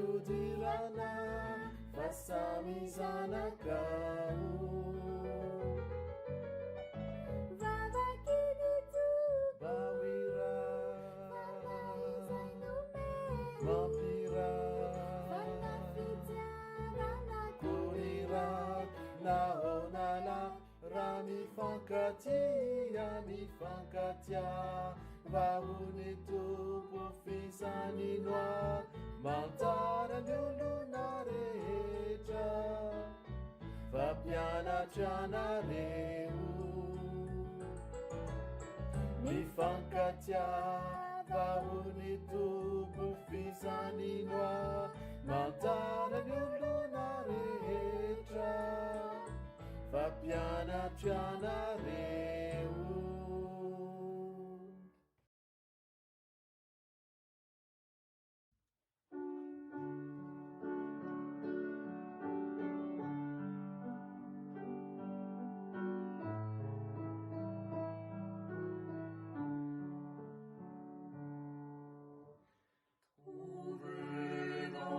fiodirana fa samy zanakao vavakiditu bawira mampira kurirak nahonala raha mifankatia vahony tompo fisaninoa mantara ny olona rehetra fampianatra anareo mifankatia vahony tompo fisaninoa mantara ny olona rehetra fampianatra anareo Trouvez dans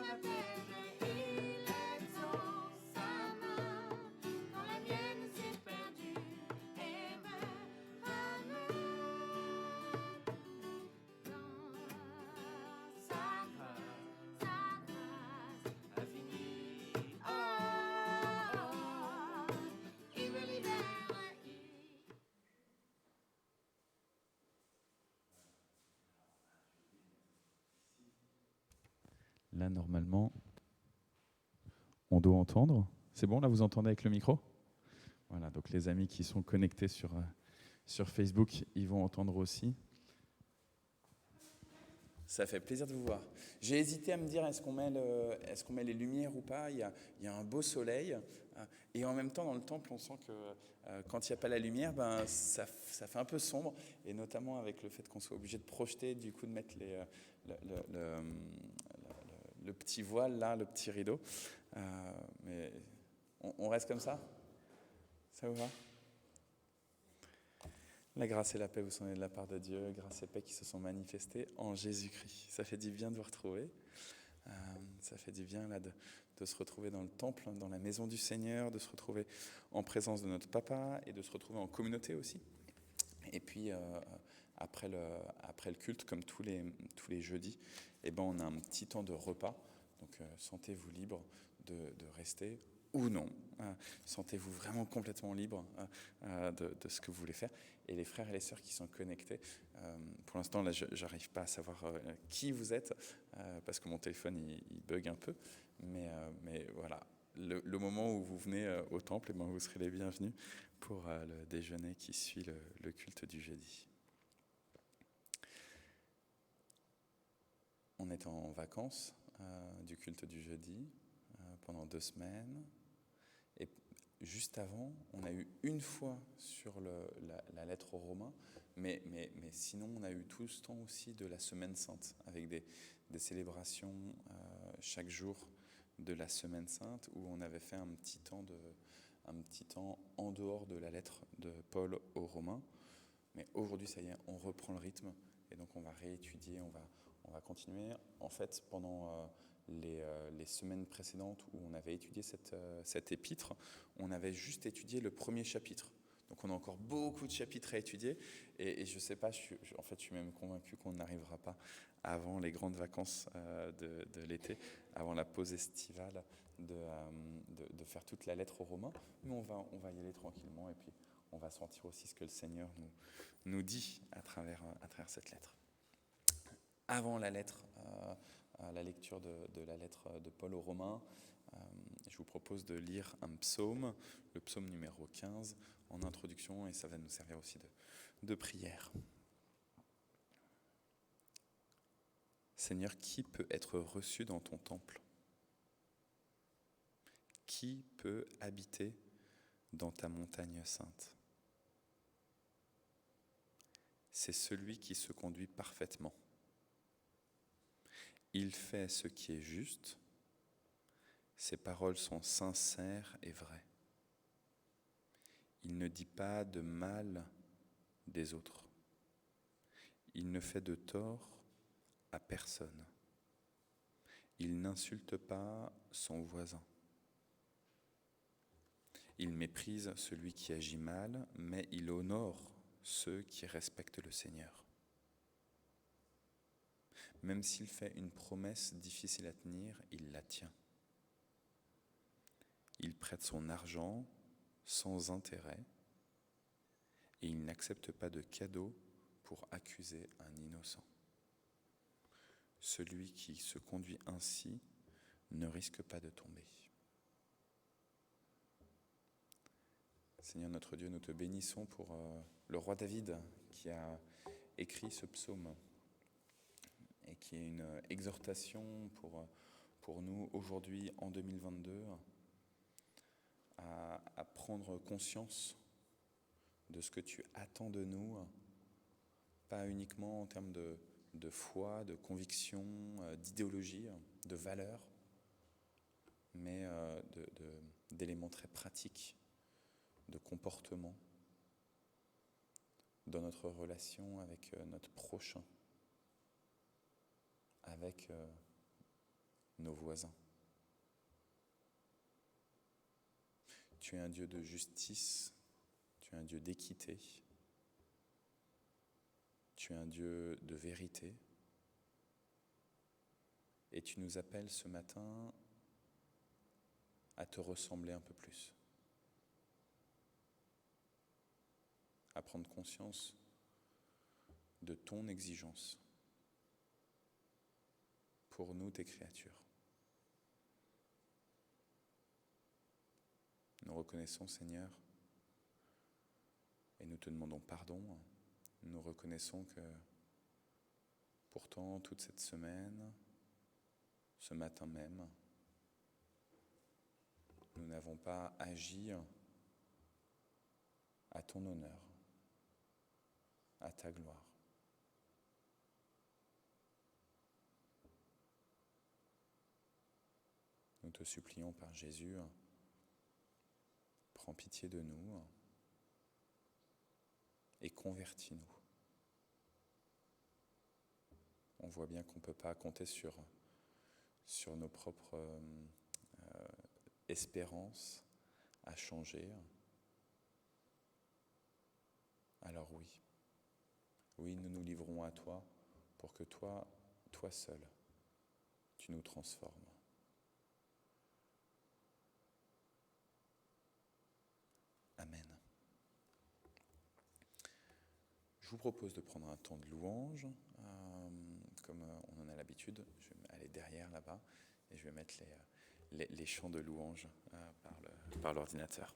la terre, il étend sa main. Quand la mienne s'est perdue et me ramène dans sa grâce infinie. Oh, il me libère. Là, normalement, on doit entendre. C'est bon, là, vous entendez avec le micro? Voilà, donc les amis qui sont connectés sur Facebook, ils vont entendre aussi. Ça fait plaisir de vous voir. J'ai hésité à me dire, est-ce qu'on met les lumières ou pas? Il y a un beau soleil. Et en même temps, dans le temple, on sent que quand il n'y a pas la lumière, ça fait un peu sombre. Et notamment avec le fait qu'on soit obligé de projeter, du coup, de mettre le petit voile là, le petit rideau. Mais on reste comme ça? Ça vous va? La grâce et la paix vous sont données de la part de Dieu, grâce et paix qui se sont manifestées en Jésus-Christ. Ça fait du bien de vous retrouver. Ça fait du bien là de se retrouver dans le temple, dans la maison du Seigneur, de se retrouver en présence de notre papa et de se retrouver en communauté aussi. Et puis après le culte, comme tous les jeudis, on a un petit temps de repas. Donc sentez-vous libre de rester ou non. Sentez-vous vraiment complètement libre de ce que vous voulez faire. Et les frères et les sœurs qui sont connectés, pour l'instant, là, je n'arrive pas à savoir qui vous êtes, parce que mon téléphone, il bug un peu. Mais voilà, le moment où vous venez au temple, vous serez les bienvenus pour le déjeuner qui suit le culte du jeudi. On est en vacances du culte du jeudi pendant 2 semaines. Et juste avant, on a eu une fois sur la lettre aux Romains, mais sinon on a eu tout ce temps aussi de la Semaine Sainte, avec des célébrations chaque jour de la Semaine Sainte, où on avait fait un petit temps en dehors de la lettre de Paul aux Romains. Mais aujourd'hui, ça y est, on reprend le rythme, et donc on va réétudier, on va continuer. En fait, pendant les semaines précédentes où on avait étudié cette épître, on avait juste étudié le premier chapitre. Donc on a encore beaucoup de chapitres à étudier, et je ne sais pas, je suis même convaincu qu'on n'arrivera pas avant les grandes vacances de l'été, avant la pause estivale, de faire toute la lettre aux Romains. Mais on va y aller tranquillement, et puis on va sentir aussi ce que le Seigneur nous dit à travers cette lettre. Avant la lettre, la lecture de la lettre de Paul aux Romains, je vous propose de lire un psaume, le psaume numéro 15, en introduction, et ça va nous servir aussi de prière. Seigneur, qui peut être reçu dans ton temple? Qui peut habiter dans ta montagne sainte? C'est celui qui se conduit parfaitement. Il fait ce qui est juste, ses paroles sont sincères et vraies. Il ne dit pas de mal des autres. Il ne fait de tort à personne. Il n'insulte pas son voisin. Il méprise celui qui agit mal, mais il honore ceux qui respectent le Seigneur. Même s'il fait une promesse difficile à tenir, il la tient. Il prête son argent sans intérêt et il n'accepte pas de cadeau pour accuser un innocent. Celui qui se conduit ainsi ne risque pas de tomber. Seigneur notre Dieu, nous te bénissons pour le roi David qui a écrit ce psaume et qui est une exhortation pour nous aujourd'hui en 2022 à prendre conscience de ce que tu attends de nous, pas uniquement en termes de foi, de conviction, d'idéologie, de valeurs, mais d'éléments très pratiques, de comportement dans notre relation avec notre prochain, avec nos voisins. Tu es un Dieu de justice, tu es un Dieu d'équité, tu es un Dieu de vérité, et tu nous appelles ce matin à te ressembler un peu plus, à prendre conscience de ton exigence pour nous, tes créatures. Nous reconnaissons, Seigneur, et nous te demandons pardon. Nous reconnaissons que pourtant, toute cette semaine, ce matin même, nous n'avons pas agi à ton honneur, à ta gloire. Nous te supplions par Jésus, prends pitié de nous et convertis-nous. On voit bien qu'on ne peut pas compter sur nos propres espérances à changer. Alors oui, nous nous livrons à toi pour que toi seul, tu nous transformes. Amen. Je vous propose de prendre un temps de louange, comme on en a l'habitude. Je vais aller derrière là-bas et je vais mettre les chants de louange par l'ordinateur.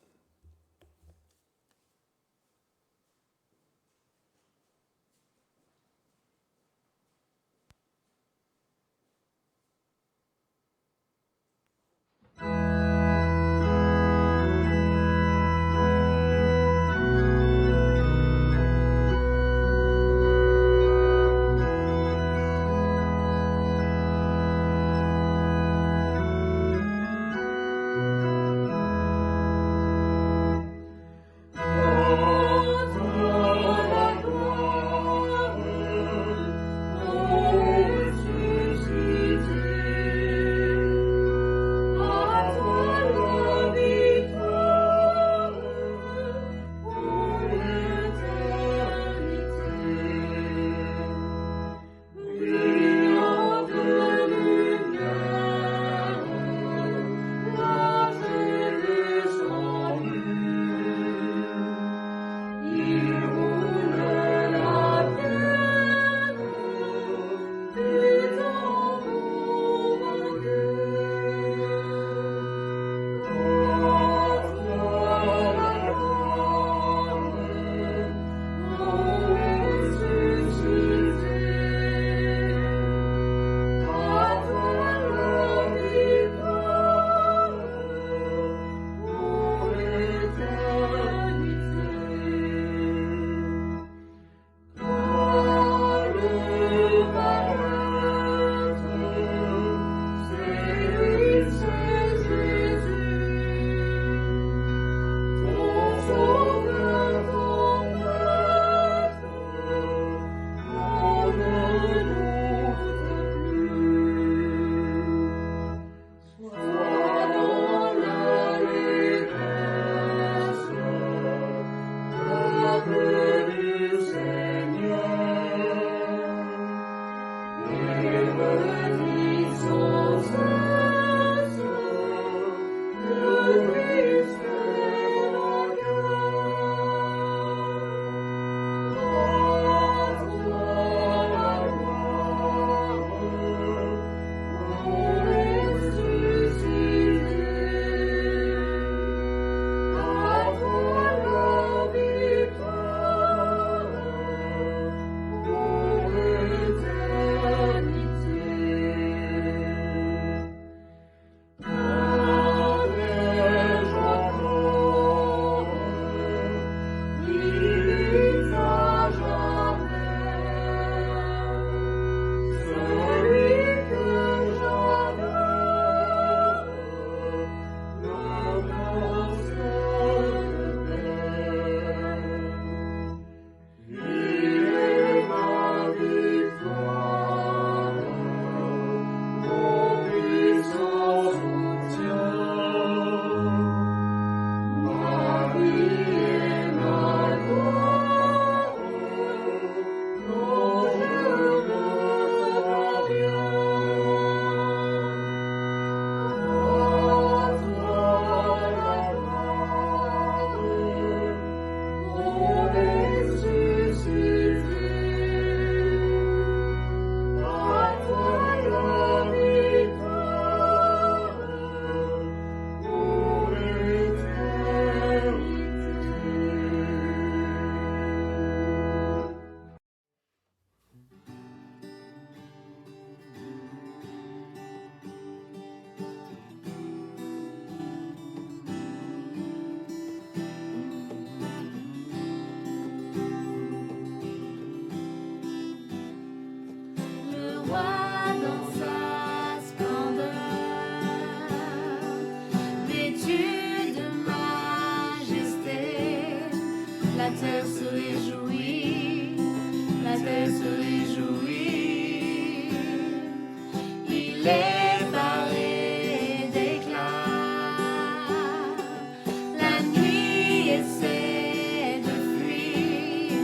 La terre se réjouit, la terre se réjouit. Il est paré d'éclat. La nuit essaie de fuir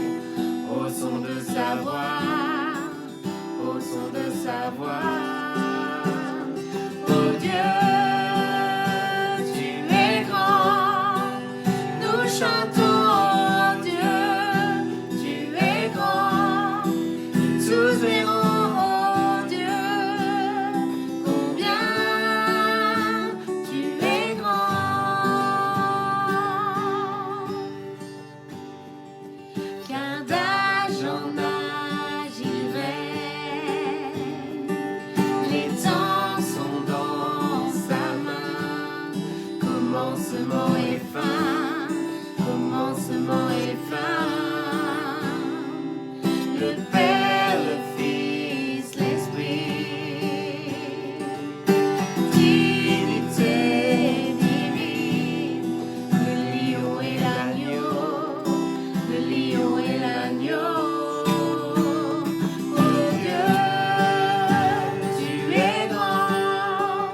au son de sa voix, au son de sa voix. Oh Dieu, tu es grand. Nous chantons, oh Dieu, tu es grand. Tous verront, oh Dieu, combien tu es grand. Car d'âge en âge il règne, les temps sont dans sa main. Commencement et fin, commencement et fin. Le Père, le Fils, l'Esprit. Trinité divine, le lion et l'agneau, le lion et l'agneau. Oh Dieu, tu es grand.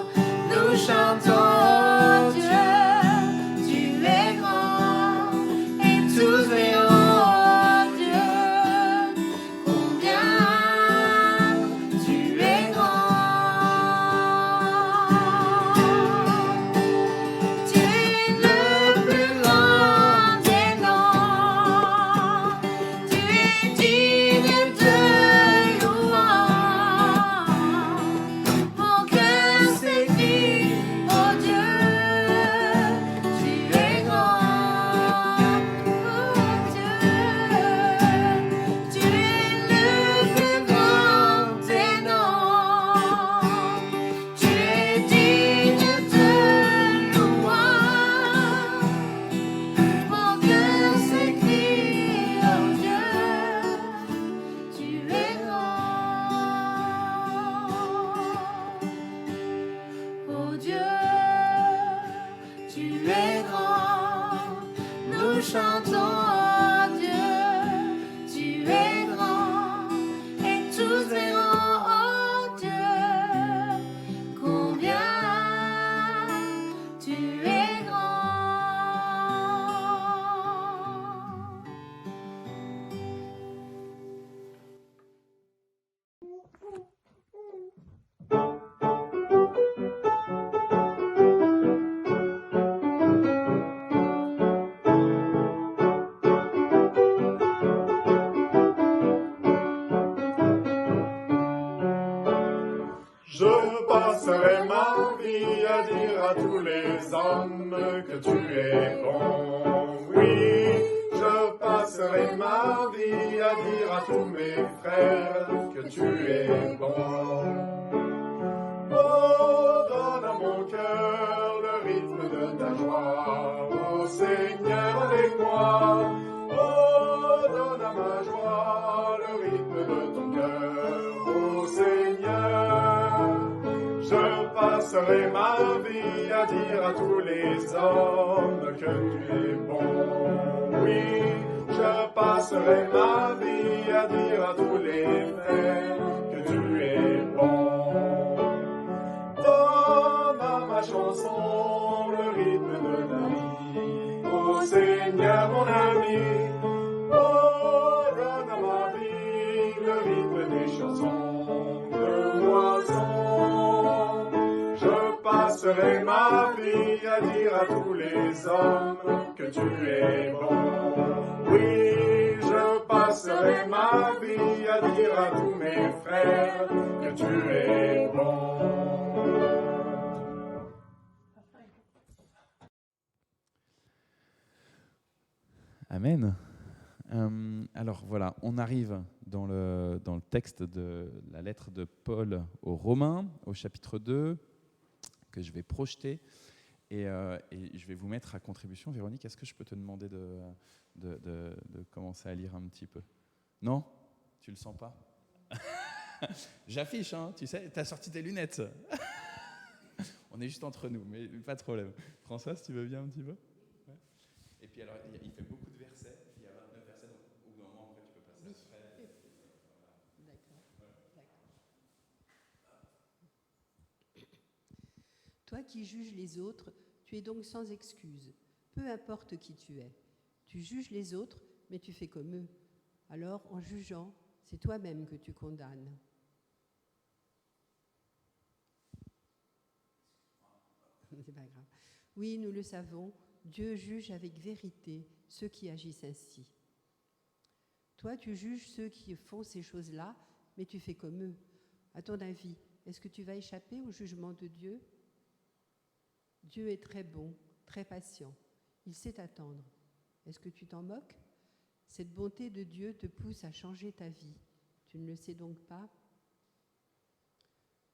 Nous chantons, oh Dieu, tu es grand. Et tous verront, oh Dieu, combien tu es grand. Tu es le plus grand des noms. Tu es digne de louange. Mon cœur s'écrie, oh Dieu, tu es grand. Oh Dieu, tu es le plus grand des noms. Tu es digne de louange. Mon cœur s'écrie, oh Dieu, tu es grand. Oh Dieu, tu es grand. Nous chantons, oh Dieu, tu es grand. Et tous verront, oh Dieu, combien tu es grand. Je passerai ma vie à dire à tous les hommes que tu es bon. Oui, je passerai ma vie à dire à tous mes frères que tu es bon. Oh, donne à mon cœur le rythme de ta joie. Oh Seigneur, avec moi. Oh, donne à ma joie le rythme de ton cœur. Oh Seigneur, je passerai ma vie à dire à tous les hommes que tu es bon. Oui, je passerai ma vie à dire à tous les frères que tu es bon. Donne à ma chanson le rythme de ta vie. Oh Seigneur, mon ami. Oh, donne à ma vie le rythme des chansons de moisson. Je passerai ma vie à dire à tous les hommes que tu es bon. Oui, je passerai ma vie à dire à tous mes frères que tu es bon. Amen. Alors voilà, on arrive dans le texte de la lettre de Paul aux Romains, au chapitre 2, que je vais projeter. Et je vais vous mettre à contribution. Véronique, est-ce que je peux te demander de commencer à lire un petit peu? Non? Tu le sens pas? J'affiche, hein, tu sais, t'as sorti tes lunettes. On est juste entre nous, mais pas de problème. François, si tu veux bien un petit peu? Ouais. Et puis alors, il fait beaucoup de versets. Il y a Toi qui juges les autres, tu es donc sans excuse. Peu importe qui tu es. Tu juges les autres, mais tu fais comme eux. Alors, en jugeant, c'est toi-même que tu condamnes. C'est pas grave. Oui, nous le savons, Dieu juge avec vérité ceux qui agissent ainsi. Toi, tu juges ceux qui font ces choses-là, mais tu fais comme eux. À ton avis, est-ce que tu vas échapper au jugement de Dieu ? Dieu est très bon, très patient. Il sait attendre. Est-ce que tu t'en moques ? Cette bonté de Dieu te pousse à changer ta vie. Tu ne le sais donc pas ?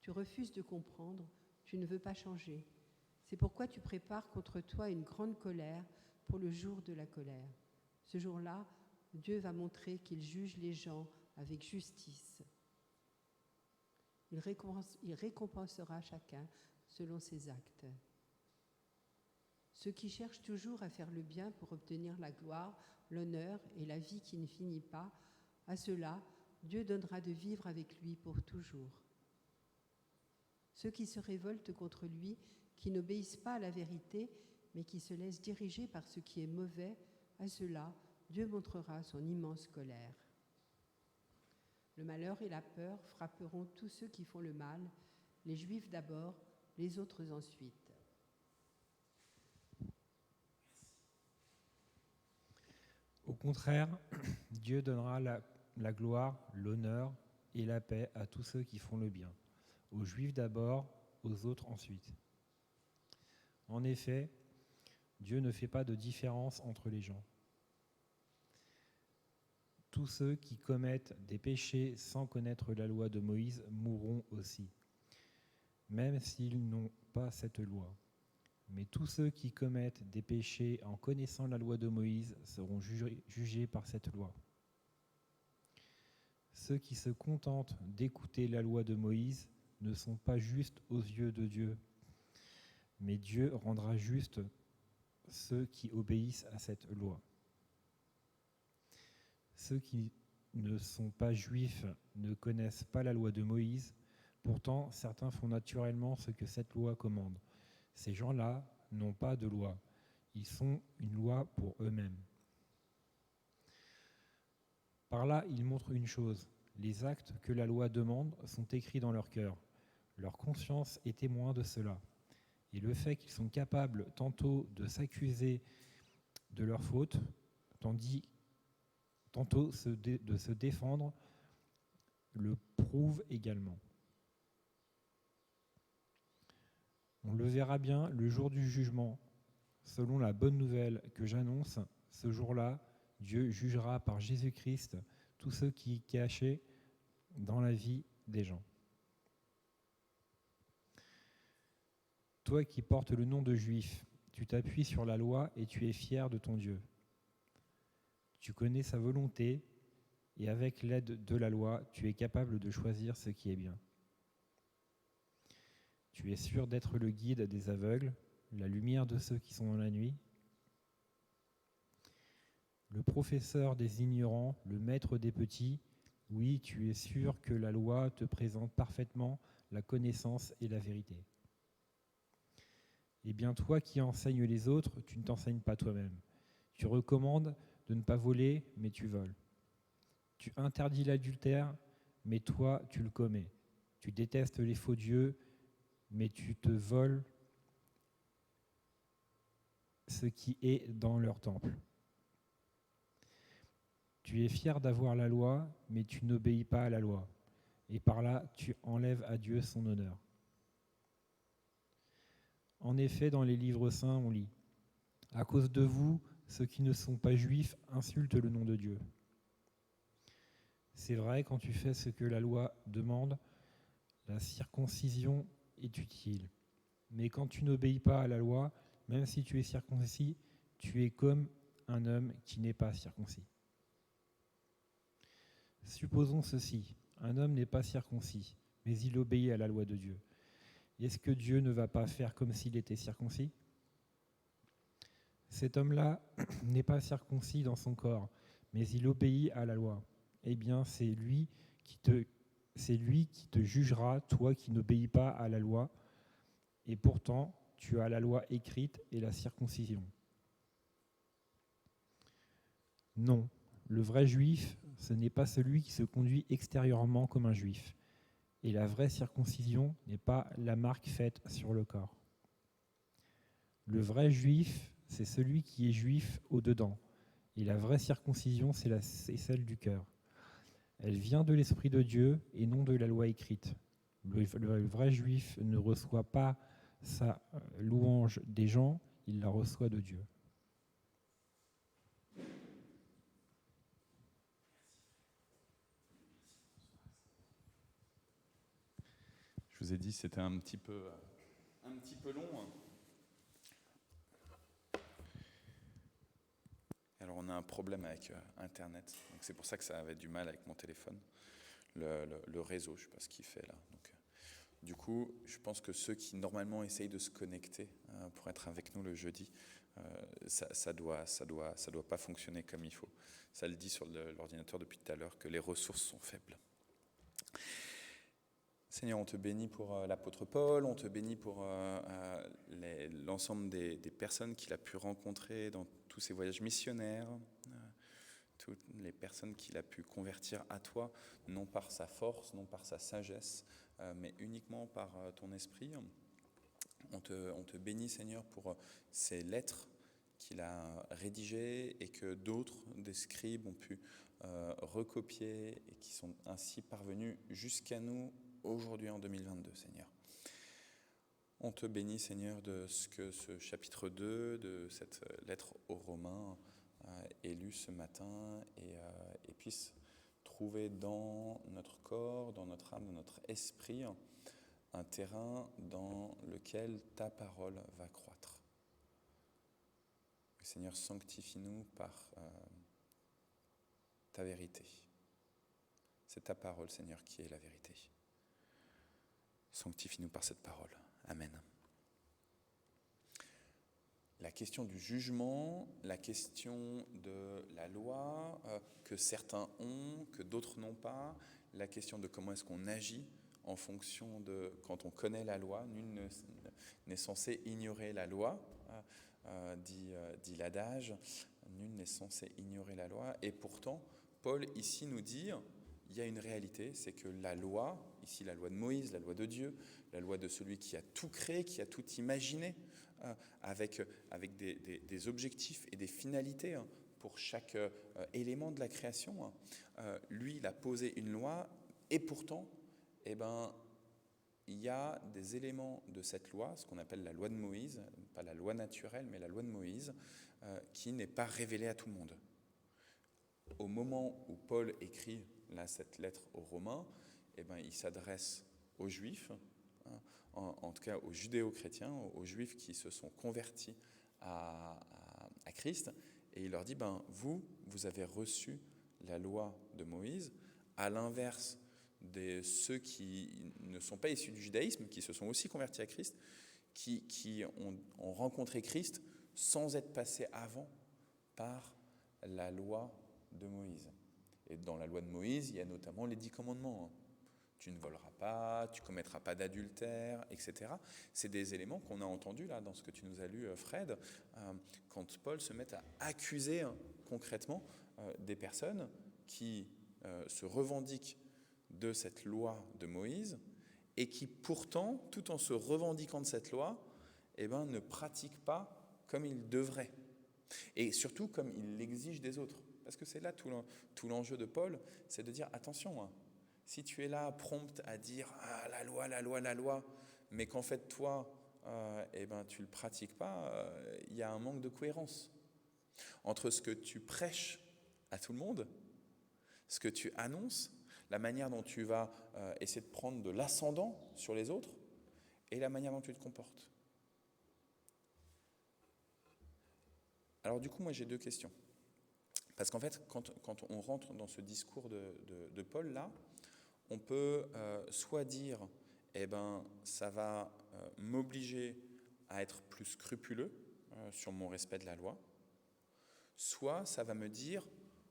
Tu refuses de comprendre, tu ne veux pas changer. C'est pourquoi tu prépares contre toi une grande colère pour le jour de la colère. Ce jour-là, Dieu va montrer qu'il juge les gens avec justice. Il récompensera chacun selon ses actes. Ceux qui cherchent toujours à faire le bien pour obtenir la gloire, l'honneur et la vie qui ne finit pas, à ceux-là, Dieu donnera de vivre avec lui pour toujours. Ceux qui se révoltent contre lui, qui n'obéissent pas à la vérité, mais qui se laissent diriger par ce qui est mauvais, à ceux-là, Dieu montrera son immense colère. Le malheur et la peur frapperont tous ceux qui font le mal, les Juifs d'abord, les autres ensuite. Au contraire, Dieu donnera la gloire, l'honneur et la paix à tous ceux qui font le bien, aux Juifs d'abord, aux autres ensuite. En effet, Dieu ne fait pas de différence entre les gens. Tous ceux qui commettent des péchés sans connaître la loi de Moïse mourront aussi, même s'ils n'ont pas cette loi. Mais tous ceux qui commettent des péchés en connaissant la loi de Moïse seront jugés par cette loi. Ceux qui se contentent d'écouter la loi de Moïse ne sont pas justes aux yeux de Dieu, mais Dieu rendra justes ceux qui obéissent à cette loi. Ceux qui ne sont pas juifs ne connaissent pas la loi de Moïse, pourtant certains font naturellement ce que cette loi commande. Ces gens-là n'ont pas de loi, ils sont une loi pour eux-mêmes. Par là, ils montrent une chose, les actes que la loi demande sont écrits dans leur cœur. Leur conscience est témoin de cela. Et le fait qu'ils sont capables tantôt de s'accuser de leurs fautes, tantôt de se défendre, le prouve également. On le verra bien le jour du jugement. Selon la bonne nouvelle que j'annonce, ce jour-là, Dieu jugera par Jésus-Christ tous ceux qui cachaient dans la vie des gens. Toi qui portes le nom de juif, tu t'appuies sur la loi et tu es fier de ton Dieu. Tu connais sa volonté et avec l'aide de la loi, tu es capable de choisir ce qui est bien. Tu es sûr d'être le guide des aveugles, la lumière de ceux qui sont dans la nuit, le professeur des ignorants, le maître des petits. Oui, tu es sûr que la loi te présente parfaitement la connaissance et la vérité. Eh bien, toi qui enseignes les autres, tu ne t'enseignes pas toi-même. Tu recommandes de ne pas voler, mais tu voles. Tu interdis l'adultère, mais toi, tu le commets. Tu détestes les faux dieux, mais tu te voles ce qui est dans leur temple. Tu es fier d'avoir la loi, mais tu n'obéis pas à la loi. Et par là, tu enlèves à Dieu son honneur. En effet, dans les livres saints, on lit « À cause de vous, ceux qui ne sont pas juifs insultent le nom de Dieu. » C'est vrai, quand tu fais ce que la loi demande, la circoncision est utile. Mais quand tu n'obéis pas à la loi, même si tu es circoncis, tu es comme un homme qui n'est pas circoncis. Supposons ceci, un homme n'est pas circoncis, mais il obéit à la loi de Dieu. Est-ce que Dieu ne va pas faire comme s'il était circoncis ? Cet homme-là n'est pas circoncis dans son corps, mais il obéit à la loi. Eh bien, c'est lui qui te jugera, toi qui n'obéis pas à la loi. Et pourtant, tu as la loi écrite et la circoncision. Non, le vrai juif, ce n'est pas celui qui se conduit extérieurement comme un juif. Et la vraie circoncision n'est pas la marque faite sur le corps. Le vrai juif, c'est celui qui est juif au-dedans. Et la vraie circoncision, c'est celle du cœur. Elle vient de l'Esprit de Dieu et non de la loi écrite. Le vrai juif ne reçoit pas sa louange des gens, il la reçoit de Dieu. Je vous ai dit, c'était un petit peu long. Alors, on a un problème avec Internet. Donc c'est pour ça que ça avait du mal avec mon téléphone. Le réseau, je ne sais pas ce qu'il fait là. Donc, du coup, je pense que ceux qui normalement essayent de se connecter pour être avec nous le jeudi, ça doit pas fonctionner comme il faut. Ça le dit sur l'ordinateur depuis tout à l'heure, que les ressources sont faibles. Seigneur, on te bénit pour l'apôtre Paul, on te bénit pour l'ensemble des personnes qu'il a pu rencontrer dans tous ses voyages missionnaires, toutes les personnes qu'il a pu convertir à toi, non par sa force, non par sa sagesse, mais uniquement par ton esprit. On te bénit, Seigneur, pour ces lettres qu'il a rédigées et que d'autres, des scribes, ont pu recopier et qui sont ainsi parvenus jusqu'à nous aujourd'hui en 2022, Seigneur. On te bénit, Seigneur, de ce que ce chapitre 2 de cette lettre aux Romains est lu ce matin et puisse trouver dans notre corps, dans notre âme, dans notre esprit, un terrain dans lequel ta parole va croître. Seigneur, sanctifie-nous par ta vérité. C'est ta parole, Seigneur, qui est la vérité. Sanctifie-nous par cette parole. Amen. La question du jugement, la question de la loi, que certains ont, que d'autres n'ont pas, la question de comment est-ce qu'on agit en fonction de, quand on connaît la loi, nul n'est censé ignorer la loi, dit l'adage, nul n'est censé ignorer la loi, et pourtant, Paul ici nous dit, il y a une réalité, c'est que la loi, ici la loi de Moïse, la loi de Dieu, la loi de celui qui a tout créé, qui a tout imaginé, avec des objectifs et des finalités pour chaque élément de la création. Lui, il a posé une loi, et pourtant, il y a des éléments de cette loi, ce qu'on appelle la loi de Moïse, pas la loi naturelle, mais la loi de Moïse, qui n'est pas révélée à tout le monde. Au moment où Paul écrit là, cette lettre aux Romains, il s'adresse aux Juifs, en tout cas aux judéo-chrétiens, aux Juifs qui se sont convertis à Christ, et il leur dit, vous avez reçu la loi de Moïse, à l'inverse de ceux qui ne sont pas issus du judaïsme, qui se sont aussi convertis à Christ, qui ont rencontré Christ sans être passés avant par la loi de Moïse. Et dans la loi de Moïse, il y a notamment les 10 commandements. Tu ne voleras pas, tu ne commettras pas d'adultère, etc. C'est des éléments qu'on a entendus là dans ce que tu nous as lu, Fred, quand Paul se met à accuser concrètement des personnes qui se revendiquent de cette loi de Moïse et qui pourtant, tout en se revendiquant de cette loi, ne pratiquent pas comme ils devraient. Et surtout comme ils l'exigent des autres. Parce que c'est là tout l'enjeu de Paul, c'est de dire attention, si tu es là prompt à dire la loi, mais qu'en fait toi, tu ne le pratiques pas, il y a un manque de cohérence entre ce que tu prêches à tout le monde, ce que tu annonces, la manière dont tu vas essayer de prendre de l'ascendant sur les autres et la manière dont tu te comportes. Alors du coup, moi j'ai 2 questions. Parce qu'en fait, quand on rentre dans ce discours de Paul, là, on peut soit dire, ça va m'obliger à être plus scrupuleux sur mon respect de la loi, soit ça va me dire,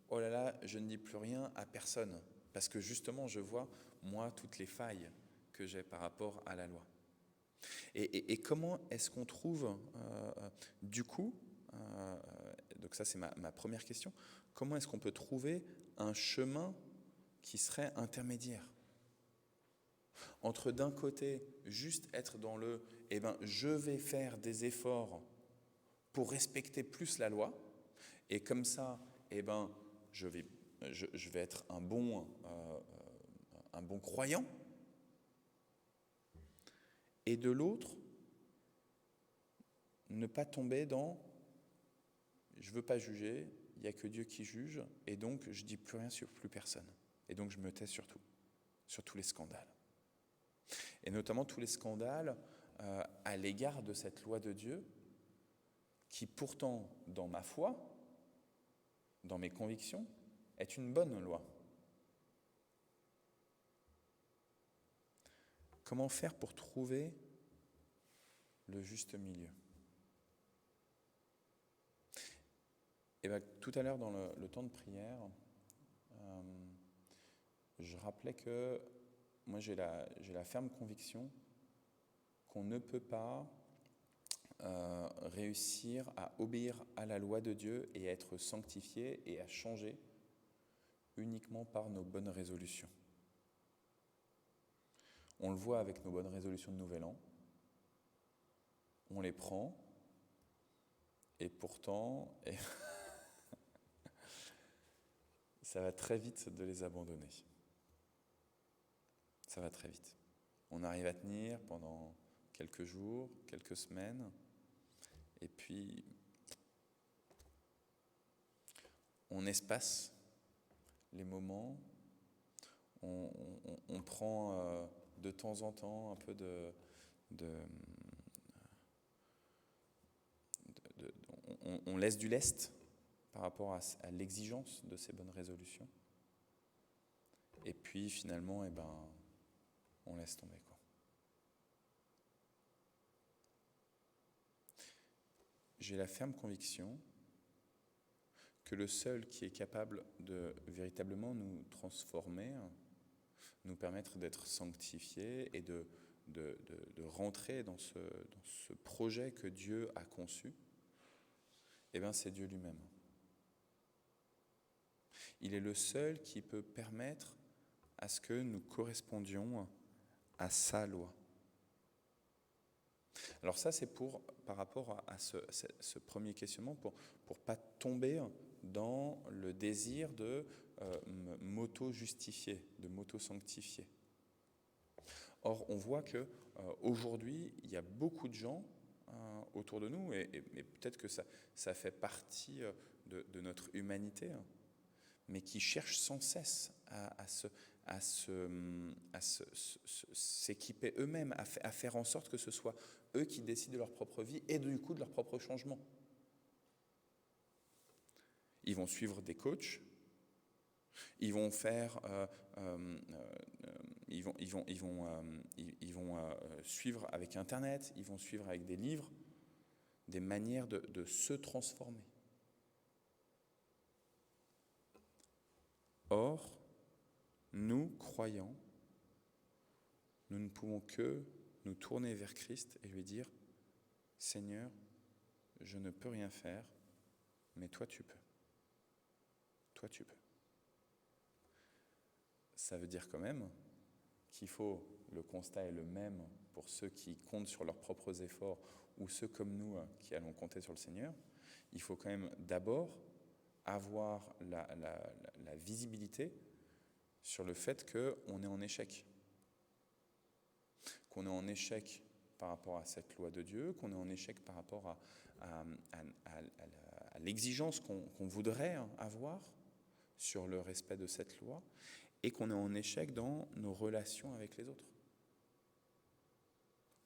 oh là là, je ne dis plus rien à personne, parce que justement, je vois, moi, toutes les failles que j'ai par rapport à la loi. Et comment est-ce qu'on trouve, du coup, donc ça c'est ma première question, comment est-ce qu'on peut trouver un chemin qui serait intermédiaire entre d'un côté juste être dans le « je vais faire des efforts pour respecter plus la loi » et comme ça, je vais être un bon croyant, et de l'autre, ne pas tomber dans « je ne veux pas juger, il n'y a que Dieu qui juge, et donc je ne dis plus rien sur plus personne. Et donc je me tais sur tout, sur tous les scandales. » Et notamment tous les scandales à l'égard de cette loi de Dieu, qui pourtant, dans ma foi, dans mes convictions, est une bonne loi. Comment faire pour trouver le juste milieu ? Et tout à l'heure, dans le temps de prière, je rappelais que moi, j'ai la ferme conviction qu'on ne peut pas réussir à obéir à la loi de Dieu et à être sanctifié et à changer uniquement par nos bonnes résolutions. On le voit avec nos bonnes résolutions de Nouvel An. On les prend et pourtant, ça va très vite de les abandonner. Ça va très vite. On arrive à tenir pendant quelques jours, quelques semaines, et puis on espace les moments, on prend de temps en temps un peu on laisse du lest par rapport à l'exigence de ces bonnes résolutions. Et puis finalement, on laisse tomber, quoi. J'ai la ferme conviction que le seul qui est capable de véritablement nous transformer, nous permettre d'être sanctifiés et de rentrer dans ce projet que Dieu a conçu, c'est Dieu lui-même. Il est le seul qui peut permettre à ce que nous correspondions à sa loi. Alors ça, c'est par rapport à ce premier questionnement, pour pas tomber dans le désir de m'auto-justifier, de m'auto-sanctifier. Or, on voit que aujourd'hui, il y a beaucoup de gens autour de nous, et peut-être que ça fait partie de notre humanité, mais qui cherchent sans cesse à s'équiper eux-mêmes, à faire en sorte que ce soit eux qui décident de leur propre vie et du coup de leur propre changement. Ils vont suivre des coachs, ils vont faire, ils vont suivre avec Internet, ils vont suivre avec des livres, des manières de se transformer. Or, nous, croyants, nous ne pouvons que nous tourner vers Christ et lui dire « Seigneur, je ne peux rien faire, mais toi tu peux. Toi tu peux. » Ça veut dire quand même qu'il faut, le constat est le même pour ceux qui comptent sur leurs propres efforts ou ceux comme nous qui allons compter sur le Seigneur. Il faut quand même d'abord avoir la visibilité sur le fait qu'on est en échec. Qu'on est en échec par rapport à cette loi de Dieu, qu'on est en échec par rapport à l'exigence qu'on voudrait avoir sur le respect de cette loi, et qu'on est en échec dans nos relations avec les autres.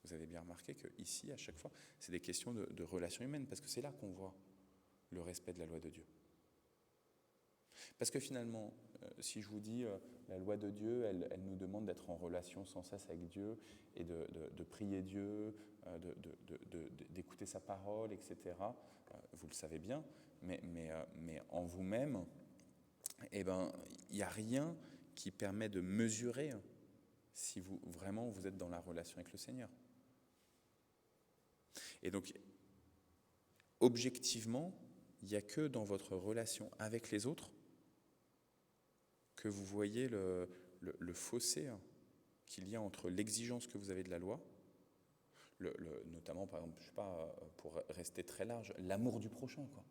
Vous avez bien remarqué qu'ici, à chaque fois, c'est des questions de relations humaines, parce que c'est là qu'on voit le respect de la loi de Dieu. Parce que finalement, si je vous dis la loi de Dieu, elle nous demande d'être en relation sans cesse avec Dieu et de prier Dieu, d'écouter sa parole, etc. Vous le savez bien, mais en vous-même, il n'y a rien qui permet de mesurer si vous êtes dans la relation avec le Seigneur. Et donc, objectivement, il n'y a que dans votre relation avec les autres que vous voyez le fossé qu'il y a entre l'exigence que vous avez de la loi, notamment, par exemple, je sais pas, pour rester très large, l'amour du prochain, quoi.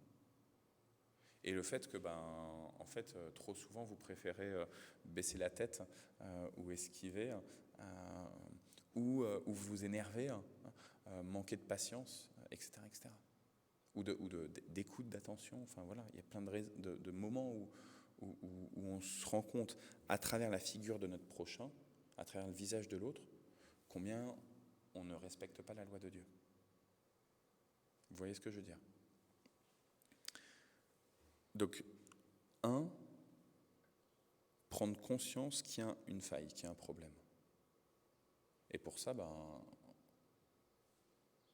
Et le fait que, en fait, trop souvent, vous préférez baisser la tête ou esquiver, ou vous énerver, manquer de patience, etc., etc. Ou d'écoute, d'attention. Enfin voilà, il y a plein de moments où on se rend compte, à travers la figure de notre prochain, à travers le visage de l'autre, combien on ne respecte pas la loi de Dieu. Vous voyez ce que je veux dire? Donc, prendre conscience qu'il y a une faille, qu'il y a un problème. Et pour ça,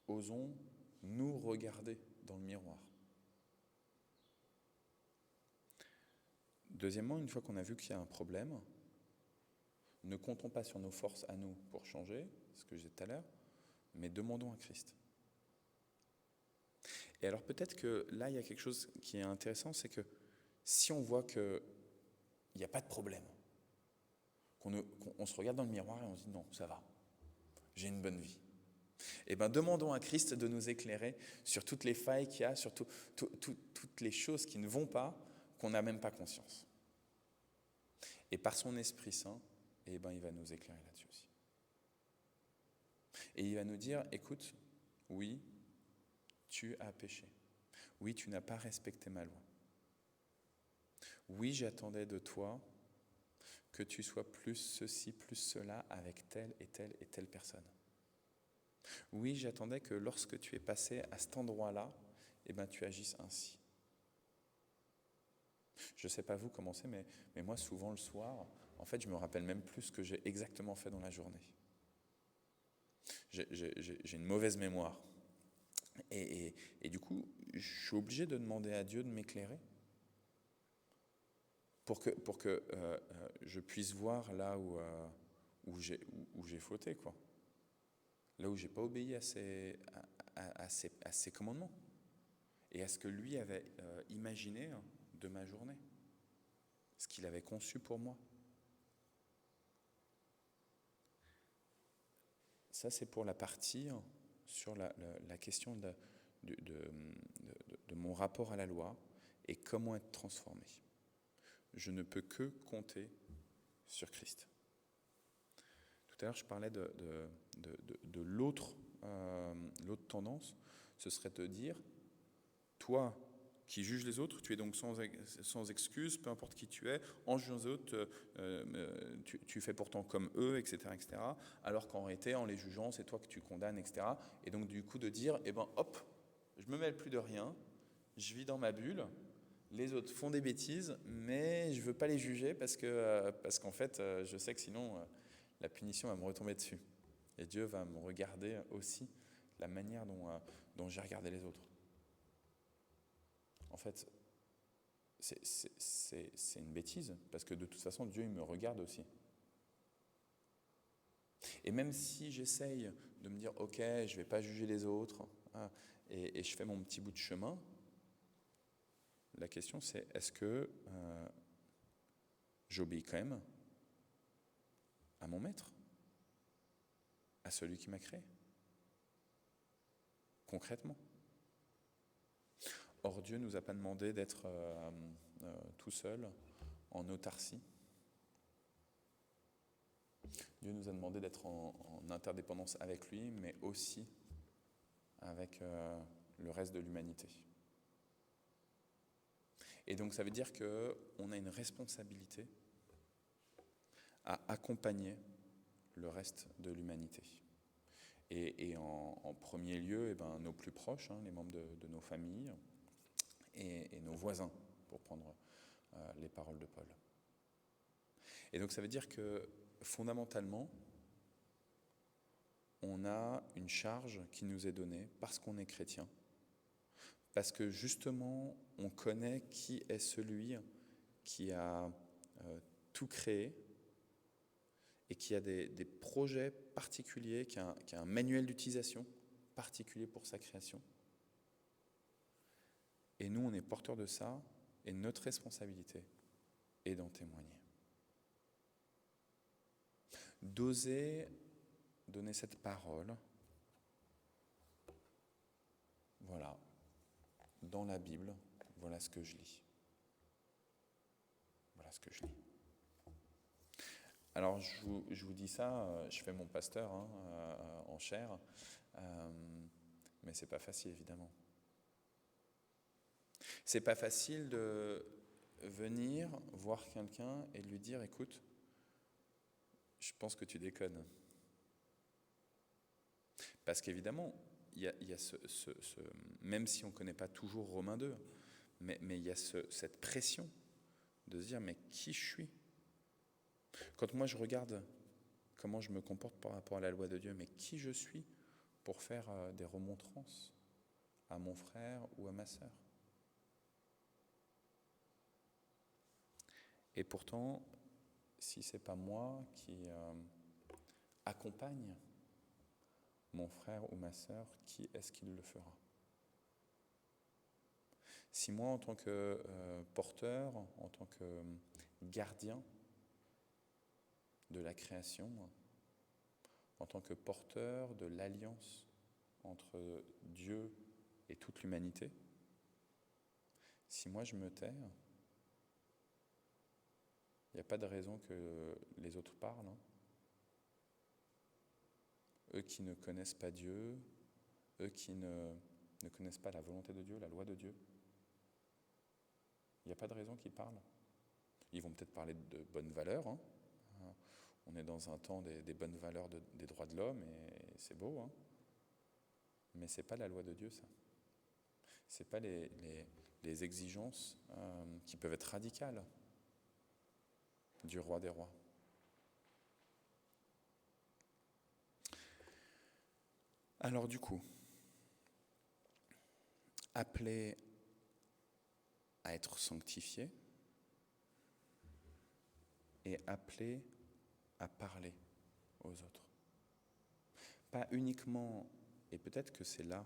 osons nous regarder dans le miroir. Deuxièmement, une fois qu'on a vu qu'il y a un problème, ne comptons pas sur nos forces à nous pour changer, ce que je disais tout à l'heure, mais demandons à Christ. Et alors peut-être que là, il y a quelque chose qui est intéressant, c'est que si on voit qu'il n'y a pas de problème, qu'on se regarde dans le miroir et on se dit non, ça va, j'ai une bonne vie. Eh bien, demandons à Christ de nous éclairer sur toutes les failles qu'il y a, sur toutes les choses qui ne vont pas, qu'on n'a même pas conscience. Et par son Esprit Saint, il va nous éclairer là-dessus aussi. Et il va nous dire, écoute, oui, tu as péché. Oui, tu n'as pas respecté ma loi. Oui, j'attendais de toi que tu sois plus ceci, plus cela avec telle et telle et telle personne. Oui, j'attendais que lorsque tu es passé à cet endroit-là, tu agisses ainsi. Je ne sais pas vous comment c'est, mais moi, souvent le soir, en fait, je me rappelle même plus ce que j'ai exactement fait dans la journée. J'ai une mauvaise mémoire. Et du coup, je suis obligé de demander à Dieu de m'éclairer pour que je puisse voir là où j'ai fauté, quoi. Là où je n'ai pas obéi à ses commandements et à ce que lui avait imaginé de ma journée, ce qu'il avait conçu pour moi. Ça, c'est pour la partie sur la question de mon rapport à la loi et comment être transformé. Je ne peux que compter sur Christ. Tout à l'heure, je parlais de l'autre tendance, ce serait de dire, toi qui juges les autres, tu es donc sans excuse, peu importe qui tu es, en jugeant les autres, tu fais pourtant comme eux, etc., etc., alors qu'en réalité, en les jugeant, c'est toi que tu condamnes, etc. Et donc du coup de dire, hop, je me mêle plus de rien, je vis dans ma bulle, les autres font des bêtises, mais je ne veux pas les juger parce qu'en fait, je sais que sinon, la punition va me retomber dessus. Et Dieu va me regarder aussi la manière dont j'ai regardé les autres. En fait, c'est une bêtise, parce que de toute façon, Dieu, il me regarde aussi. Et même si j'essaye de me dire, ok, je ne vais pas juger les autres, et je fais mon petit bout de chemin, la question c'est, est-ce que j'obéis quand même à mon maître, à celui qui m'a créé, concrètement? Or, Dieu ne nous a pas demandé d'être tout seul, en autarcie. Dieu nous a demandé d'être en interdépendance avec lui, mais aussi avec le reste de l'humanité. Et donc, ça veut dire qu'on a une responsabilité à accompagner le reste de l'humanité. Et en premier lieu, nos plus proches, les membres de nos familles, et nos voisins, pour prendre les paroles de Paul. Et donc ça veut dire que fondamentalement, on a une charge qui nous est donnée parce qu'on est chrétien, parce que justement on connaît qui est celui qui a tout créé et qui a des projets particuliers, qui a un manuel d'utilisation particulier pour sa création. Et nous, on est porteurs de ça, et notre responsabilité est d'en témoigner. D'oser donner cette parole, voilà, dans la Bible, voilà ce que je lis. Voilà ce que je lis. Alors, je vous dis ça, je fais mon pasteur en chair, mais c'est pas facile, évidemment. C'est pas facile de venir voir quelqu'un et de lui dire, écoute, je pense que tu déconnes. Parce qu'évidemment, il y a même si on ne connaît pas toujours Romains 2, mais il y a cette pression de se dire, mais qui je suis ? Quand moi je regarde comment je me comporte par rapport à la loi de Dieu, mais qui je suis pour faire des remontrances à mon frère ou à ma sœur ? Et pourtant, si ce n'est pas moi qui accompagne mon frère ou ma sœur, qui est-ce qui le fera ? Si moi, en tant que porteur, en tant que gardien de la création, en tant que porteur de l'alliance entre Dieu et toute l'humanité, si moi je me tais, il n'y a pas de raison que les autres parlent. Eux qui ne connaissent pas Dieu, eux qui ne connaissent pas la volonté de Dieu, la loi de Dieu, il n'y a pas de raison qu'ils parlent. Ils vont peut-être parler de bonnes valeurs. On est dans un temps des bonnes valeurs des droits de l'homme, et c'est beau. Mais ce n'est pas la loi de Dieu, ça. Ce n'est pas les exigences qui peuvent être radicales du roi des rois. Alors du coup, appelé à être sanctifié et appelé à parler aux autres. Pas uniquement, et peut-être que c'est là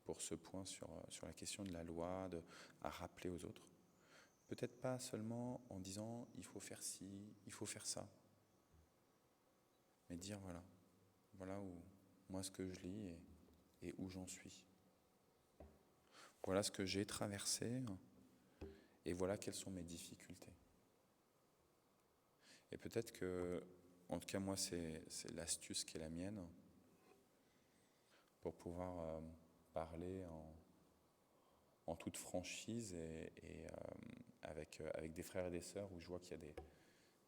pour ce point sur la question de la loi, à rappeler aux autres, peut-être pas seulement en disant il faut faire ci, il faut faire ça, mais dire voilà où moi ce que je lis et où j'en suis. Voilà ce que j'ai traversé et voilà quelles sont mes difficultés. Et peut-être que, en tout cas moi c'est l'astuce qui est la mienne pour pouvoir parler en toute franchise et avec des frères et des sœurs où je vois qu'il y a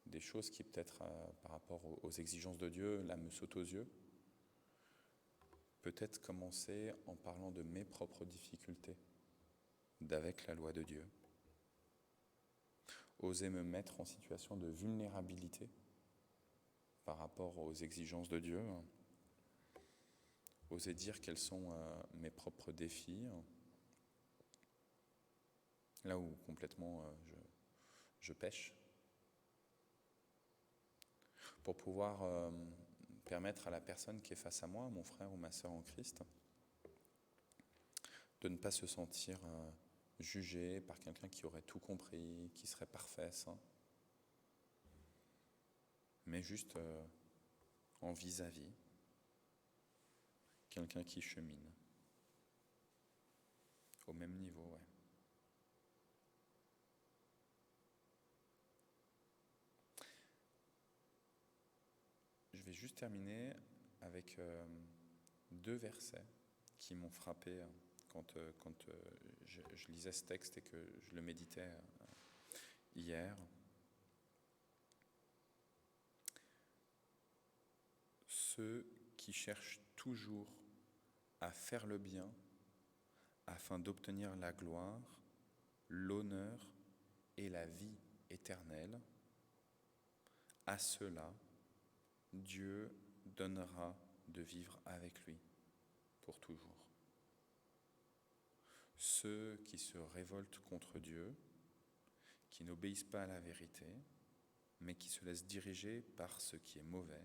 des choses qui peut-être par rapport aux exigences de Dieu là me sautent aux yeux. Peut-être commencer en parlant de mes propres difficultés d'avec la loi de Dieu. Oser me mettre en situation de vulnérabilité par rapport aux exigences de Dieu. Oser dire quels sont mes propres défis. Là où complètement je pêche. Pour pouvoir permettre à la personne qui est face à moi, mon frère ou ma sœur en Christ, de ne pas se sentir jugé par quelqu'un qui aurait tout compris, qui serait parfait, saint, mais juste en vis-à-vis, quelqu'un qui chemine au même niveau, ouais. Je vais juste terminer avec 2 versets qui m'ont frappé quand je lisais ce texte et que je le méditais hier. Ceux qui cherchent toujours à faire le bien afin d'obtenir la gloire, l'honneur et la vie éternelle, à ceux-là, Dieu donnera de vivre avec lui pour toujours. Ceux qui se révoltent contre Dieu, qui n'obéissent pas à la vérité, mais qui se laissent diriger par ce qui est mauvais,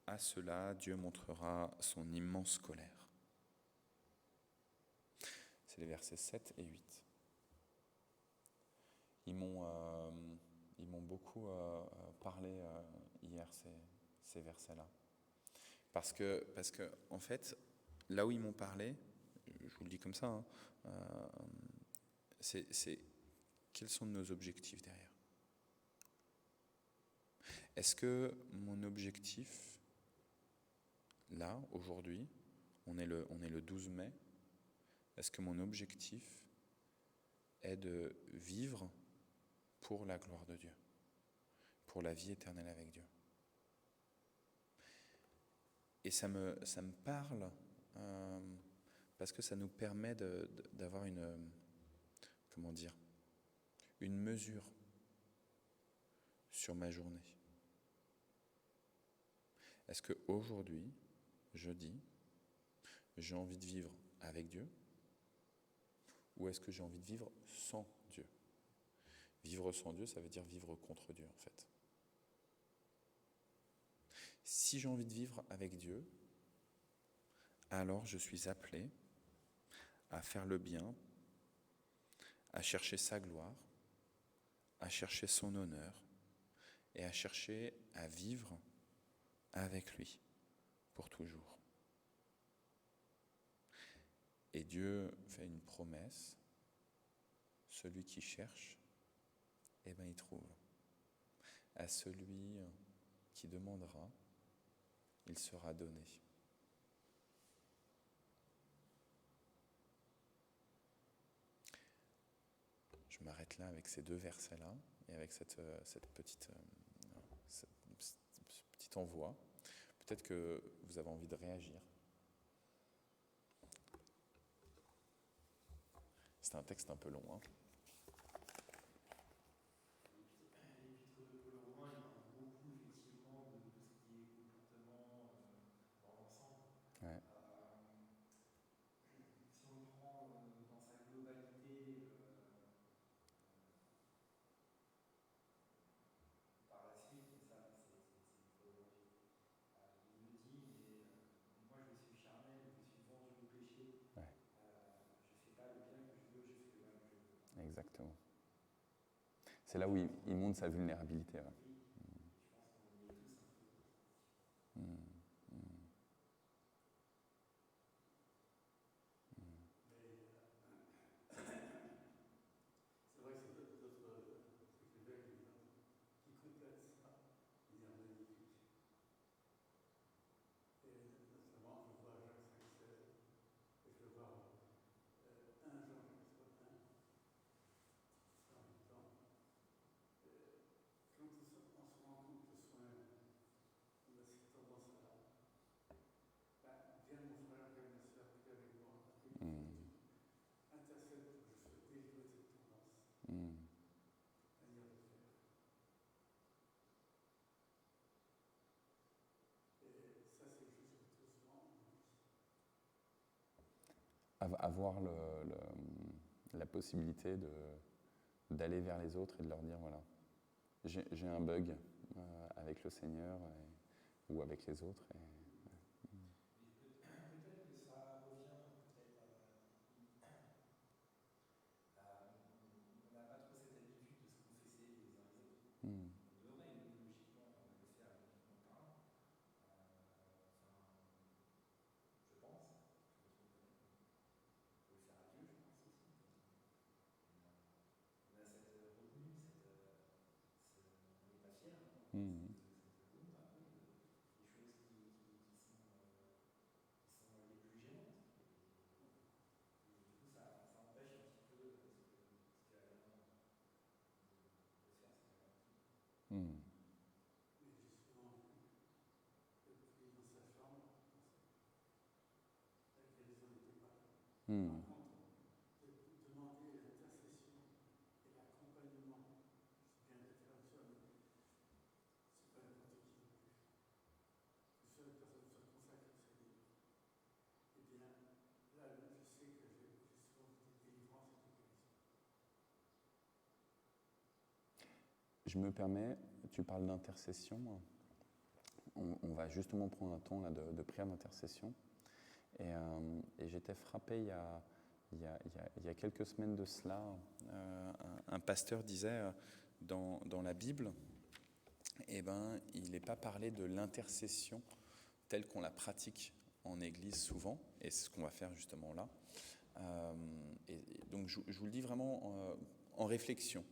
à ceux-là, Dieu montrera son immense colère. les versets 7 et 8. Ils m'ont beaucoup parlé hier, ces versets-là. Parce que, en fait, là où ils m'ont parlé, je vous le dis comme ça, hein, c'est quels sont nos objectifs derrière. Est-ce que mon objectif, là, aujourd'hui, on est le 12 mai, est-ce que mon objectif est de vivre pour la gloire de Dieu, pour la vie éternelle avec Dieu? Et ça me parle parce que ça nous permet d'avoir une mesure sur ma journée. Est-ce qu'aujourd'hui, jeudi, j'ai envie de vivre avec Dieu, ou est-ce que j'ai envie de vivre sans Dieu? Vivre sans Dieu, ça veut dire vivre contre Dieu, en fait. Si j'ai envie de vivre avec Dieu, alors je suis appelé à faire le bien, à chercher sa gloire, à chercher son honneur et à chercher à vivre avec lui pour toujours. Et Dieu fait une promesse, celui qui cherche, il trouve. À celui qui demandera, il sera donné. Je m'arrête là avec ces deux versets-là et avec ce petit envoi. Peut-être que vous avez envie de réagir. C'est un texte un peu long, hein. Ouais. Si on le prend dans sa globalité, par la suite, mais ça c'est pour aujourd'hui. Il le dit, mais moi je suis charnel, je suis vendu au péché. Ouais. Je ne fais pas le bien que je veux, je fais le mal que je veux. Exactement. C'est là où il montre sa vulnérabilité. Ouais. Oui, je pense qu'on y est tous un peu. C'est vrai que c'est d'autres écrivains qui complètent ça de manière magnifique. Et notamment, je vois Jacques 5,16 et je vois 1 Jean chapitre 1 en même temps. Quand on se rend compte de soi-même, on a cette tendance à viens mon frère, viens ma soeur, prie avec moi, prie pour que tu intercèdes pour que je sois délivré de cette tendance. Manière de faire. Et ça, c'est quelque chose que tout souvent on oublie. Avoir la possibilité d'aller vers les autres et de leur dire, voilà, j'ai un bug avec le Seigneur ou avec les autres. Peut-être que ça revient on n'a pas trop cette habitude de se confesser les uns les autres. On devrait logiquement le faire uniquement par un. Je pense. On peut le faire à Dieu, je pense aussi. On a cette retenue, on n'est pas fier. Cette honte un peu des choses qui sont les plus gênantes. Et du coup, ça empêche un petit peu ce que Alain de faire cette Mais j'ai souvent vu le prier dans sa chambre, avec les autres n'étaient pas là. Par contre, de demander l'intercession et l'accompagnement, c'est bien de faire ça, mais c'est pas n'importe qui non plus. Que seule personne soit consacrée au Seigneur. Eh bien, là, je sais que j'ai souvent des délivrances et des guérisons. Je me permets, tu parles d'intercession. On va justement prendre un temps là, de prière d'intercession. Et j'étais frappé il y il y a quelques semaines de cela, un pasteur disait dans la Bible, il n'est pas parlé de l'intercession telle qu'on la pratique en Église souvent, et c'est ce qu'on va faire justement là. Et donc je vous le dis vraiment en réflexion.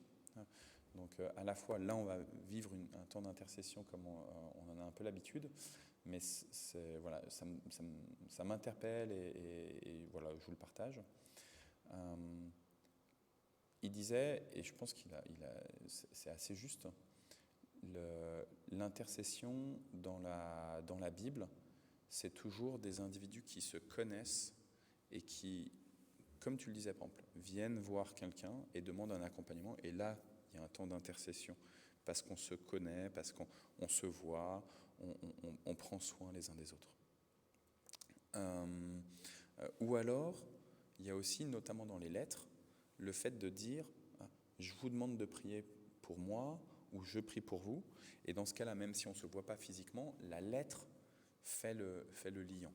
Donc à la fois là on va vivre un temps d'intercession comme on en a un peu l'habitude, mais voilà, ça m'interpelle et voilà, je vous le partage. Il disait, et je pense c'est assez juste, l'intercession dans la Bible, c'est toujours des individus qui se connaissent et qui, comme tu le disais, par exemple, viennent voir quelqu'un et demandent un accompagnement. Et là, il y a un temps d'intercession parce qu'on se connaît, parce qu'on se voit, on prend soin les uns des autres. Ou alors, il y a aussi, notamment dans les lettres, le fait de dire « je vous demande de prier pour moi » ou « je prie pour vous ». Et dans ce cas-là, même si on ne se voit pas physiquement, la lettre fait le liant.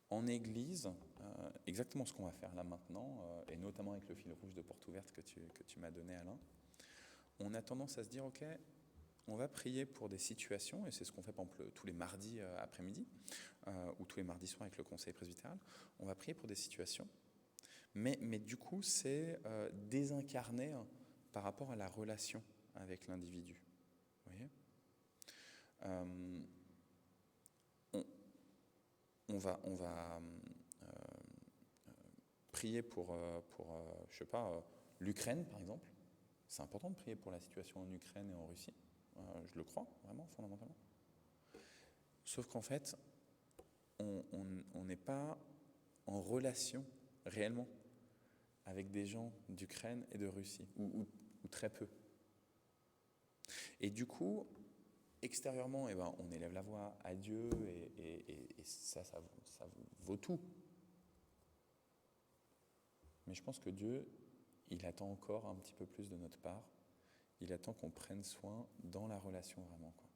En Église, exactement ce qu'on va faire là maintenant, et notamment avec le fil rouge de porte ouverte que tu m'as donné, Alain, on a tendance à se dire, ok, on va prier pour des situations, et c'est ce qu'on fait par exemple tous les mardis après-midi, ou tous les mardis soirs avec le conseil presbytéral, on va prier pour des situations, mais du coup c'est désincarné par rapport à la relation avec l'individu. Vous voyez ? On va prier pour je sais pas, l'Ukraine, par exemple. C'est important de prier pour la situation en Ukraine et en Russie. Je le crois, vraiment, fondamentalement. Sauf qu'en fait, on n'est pas en relation réellement avec des gens d'Ukraine et de Russie, ou très peu. Et du coup, extérieurement, on élève la voix à Dieu et ça vaut tout. Mais je pense que Dieu, il attend encore un petit peu plus de notre part. Il attend qu'on prenne soin dans la relation vraiment, quoi.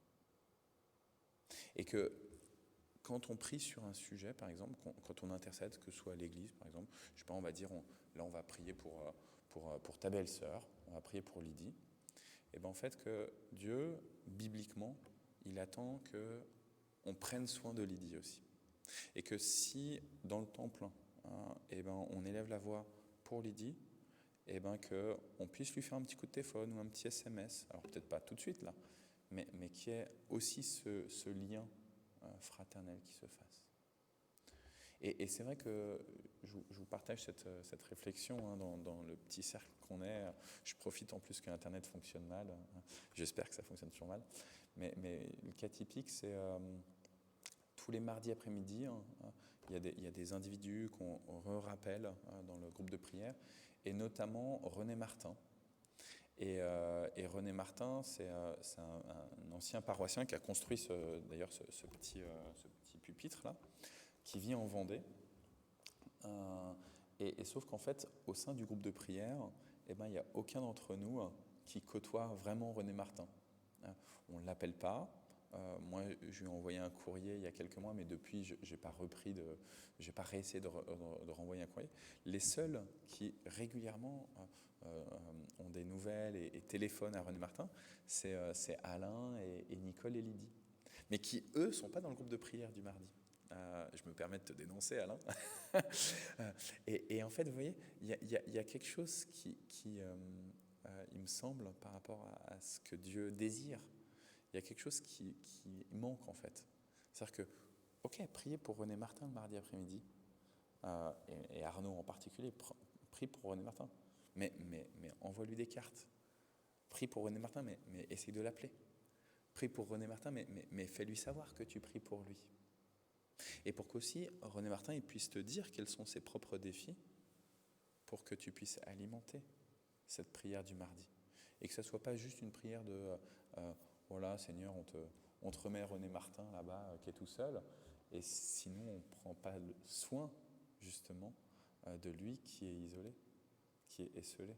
Et que quand on prie sur un sujet, par exemple, quand on intercède, que ce soit à l'église, par exemple, je sais pas, on va dire, là on va prier pour ta belle-sœur, on va prier pour Lydie. Et en fait que Dieu, bibliquement, il attend qu'on prenne soin de Lydie aussi. Et que si, dans le temple, on élève la voix pour Lydie, qu'on puisse lui faire un petit coup de téléphone ou un petit SMS, alors peut-être pas tout de suite là, mais qu'il y ait aussi ce lien fraternel qui se fasse. Et c'est vrai que je vous partage cette réflexion dans le petit cercle qu'on est. Je profite en plus que Internet fonctionne mal. J'espère que ça fonctionne toujours mal. Mais le cas typique, c'est tous les mardis après-midi, il y a des individus qu'on rappelle dans le groupe de prière, et notamment René Martin. Et René Martin, c'est un ancien paroissien qui a construit ce petit pupitre-là, qui vit en Vendée. Et sauf qu'en fait, au sein du groupe de prière, il n'y a aucun d'entre nous qui côtoie vraiment René Martin. On ne l'appelle pas. Moi, je lui ai envoyé un courrier il y a quelques mois, mais depuis, je n'ai pas réessayé de renvoyer un courrier. Les seuls qui régulièrement ont des nouvelles et téléphonent à René Martin, c'est Alain et Nicole et Lydie. Mais qui, eux, ne sont pas dans le groupe de prière du mardi. Je me permets de te dénoncer, Alain. et en fait, vous voyez, il y a quelque chose qui il me semble, par rapport à ce que Dieu désire. Il y a quelque chose qui manque, en fait. C'est-à-dire que, ok, priez pour René Martin le mardi après-midi, et Arnaud en particulier, prie pour René Martin. Mais envoie-lui des cartes. Prie pour René Martin, mais essaye de l'appeler. Prie pour René Martin, mais fais-lui savoir que tu pries pour lui. Et pour qu'aussi René Martin il puisse te dire quels sont ses propres défis pour que tu puisses alimenter cette prière du mardi. Et que ce ne soit pas juste une prière de voilà, Seigneur, on te remet René Martin là-bas qui est tout seul, et sinon on ne prend pas le soin justement de lui qui est isolé, qui est esseulé.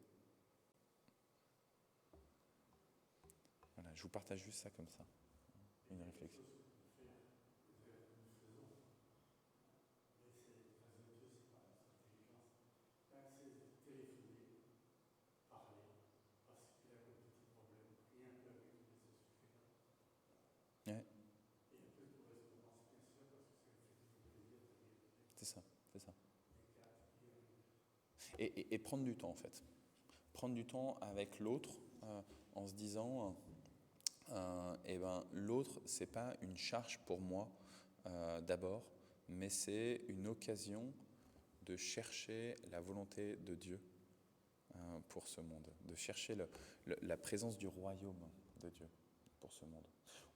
Voilà, je vous partage juste ça comme ça, une réflexion. Et prendre du temps, en fait. Prendre du temps avec l'autre en se disant, l'autre, c'est pas une charge pour moi d'abord, mais c'est une occasion de chercher la volonté de Dieu pour ce monde, de chercher la présence du royaume de Dieu pour ce monde.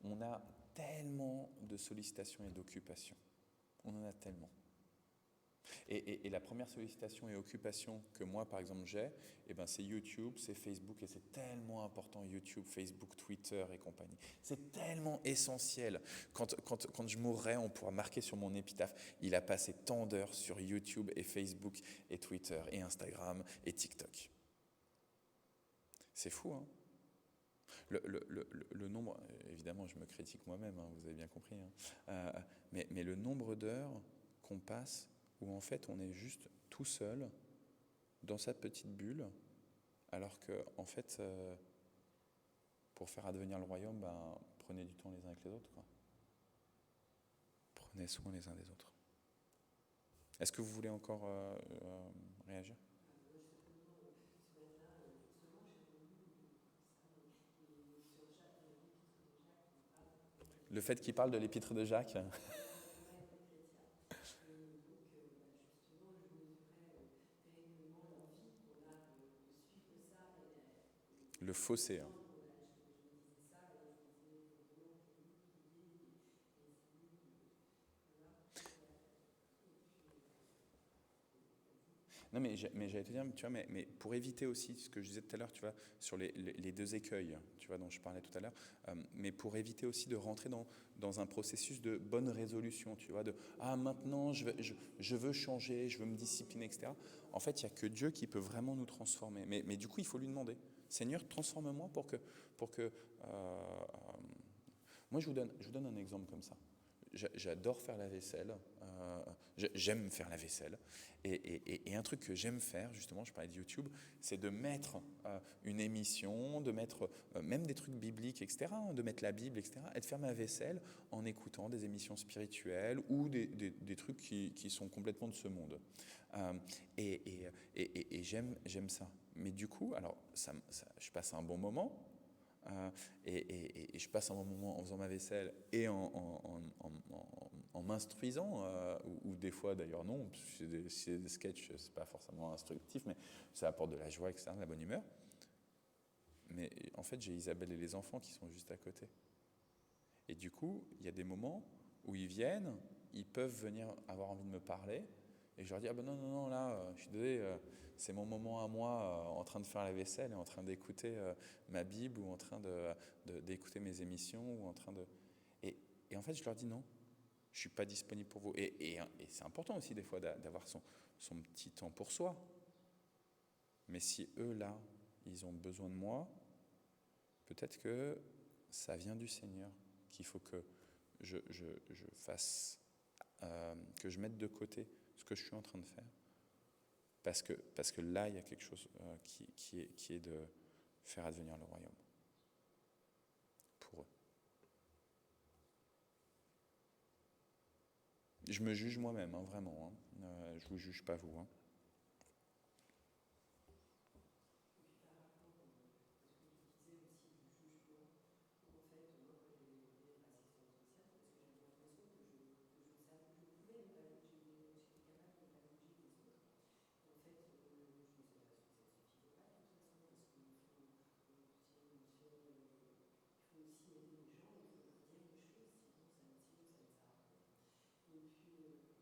On a tellement de sollicitations et d'occupations. On en a tellement. Et la première sollicitation et occupation que moi, par exemple, j'ai, c'est YouTube, c'est Facebook, et c'est tellement important, YouTube, Facebook, Twitter et compagnie. C'est tellement essentiel. Quand je mourrai, on pourra marquer sur mon épitaphe, il a passé tant d'heures sur YouTube et Facebook et Twitter et Instagram et TikTok. C'est fou, hein? Le nombre, évidemment, je me critique moi-même, hein, vous avez bien compris, hein, mais le nombre d'heures qu'on passe où en fait on est juste tout seul dans sa petite bulle, alors que en fait, pour faire advenir le royaume, prenez du temps les uns avec les autres, quoi. Prenez soin les uns des autres. Est-ce que vous voulez encore réagir ? Le fait qu'il parle de l'épître de Jacques. Le fossé. Hein. Non, mais j'allais te dire, tu vois, mais pour éviter aussi ce que je disais tout à l'heure, tu vois, sur les deux écueils, tu vois, dont je parlais tout à l'heure, mais pour éviter aussi de rentrer dans un processus de bonne résolution, tu vois, maintenant je veux changer, je veux me discipliner, etc. En fait, il n'y a que Dieu qui peut vraiment nous transformer. Mais du coup, il faut lui demander, Seigneur, transforme-moi pour que moi, je vous donne un exemple comme ça. J'adore faire la vaisselle, j'aime faire la vaisselle, et un truc que j'aime faire, justement, je parlais de YouTube, c'est de mettre une émission, de mettre même des trucs bibliques, etc., de mettre la Bible, etc., et de faire ma vaisselle en écoutant des émissions spirituelles ou des trucs qui sont complètement de ce monde. Et j'aime ça. Mais du coup, alors, je passe un bon moment, et je passe un bon moment en faisant ma vaisselle et en m'instruisant, ou des fois d'ailleurs non, si c'est des sketchs, c'est pas forcément instructif, mais ça apporte de la joie, etc., de la bonne humeur. Mais en fait, j'ai Isabelle et les enfants qui sont juste à côté. Et du coup, il y a des moments où ils viennent, ils peuvent venir avoir envie de me parler, et je leur dis, non, là, je suis désolé, c'est mon moment à moi, en train de faire la vaisselle, et en train d'écouter ma Bible, ou en train d'écouter mes émissions, ou en train de... Et en fait, je leur dis non, je ne suis pas disponible pour vous. Et c'est important aussi des fois d'avoir son petit temps pour soi. Mais si eux, là, ils ont besoin de moi, peut-être que ça vient du Seigneur, qu'il faut que je fasse, que je mette de côté ce que je suis en train de faire, parce que là, il y a quelque chose qui est de faire advenir le royaume pour eux. Je me juge moi-même, hein, vraiment. Hein. Je ne vous juge pas, vous. Hein.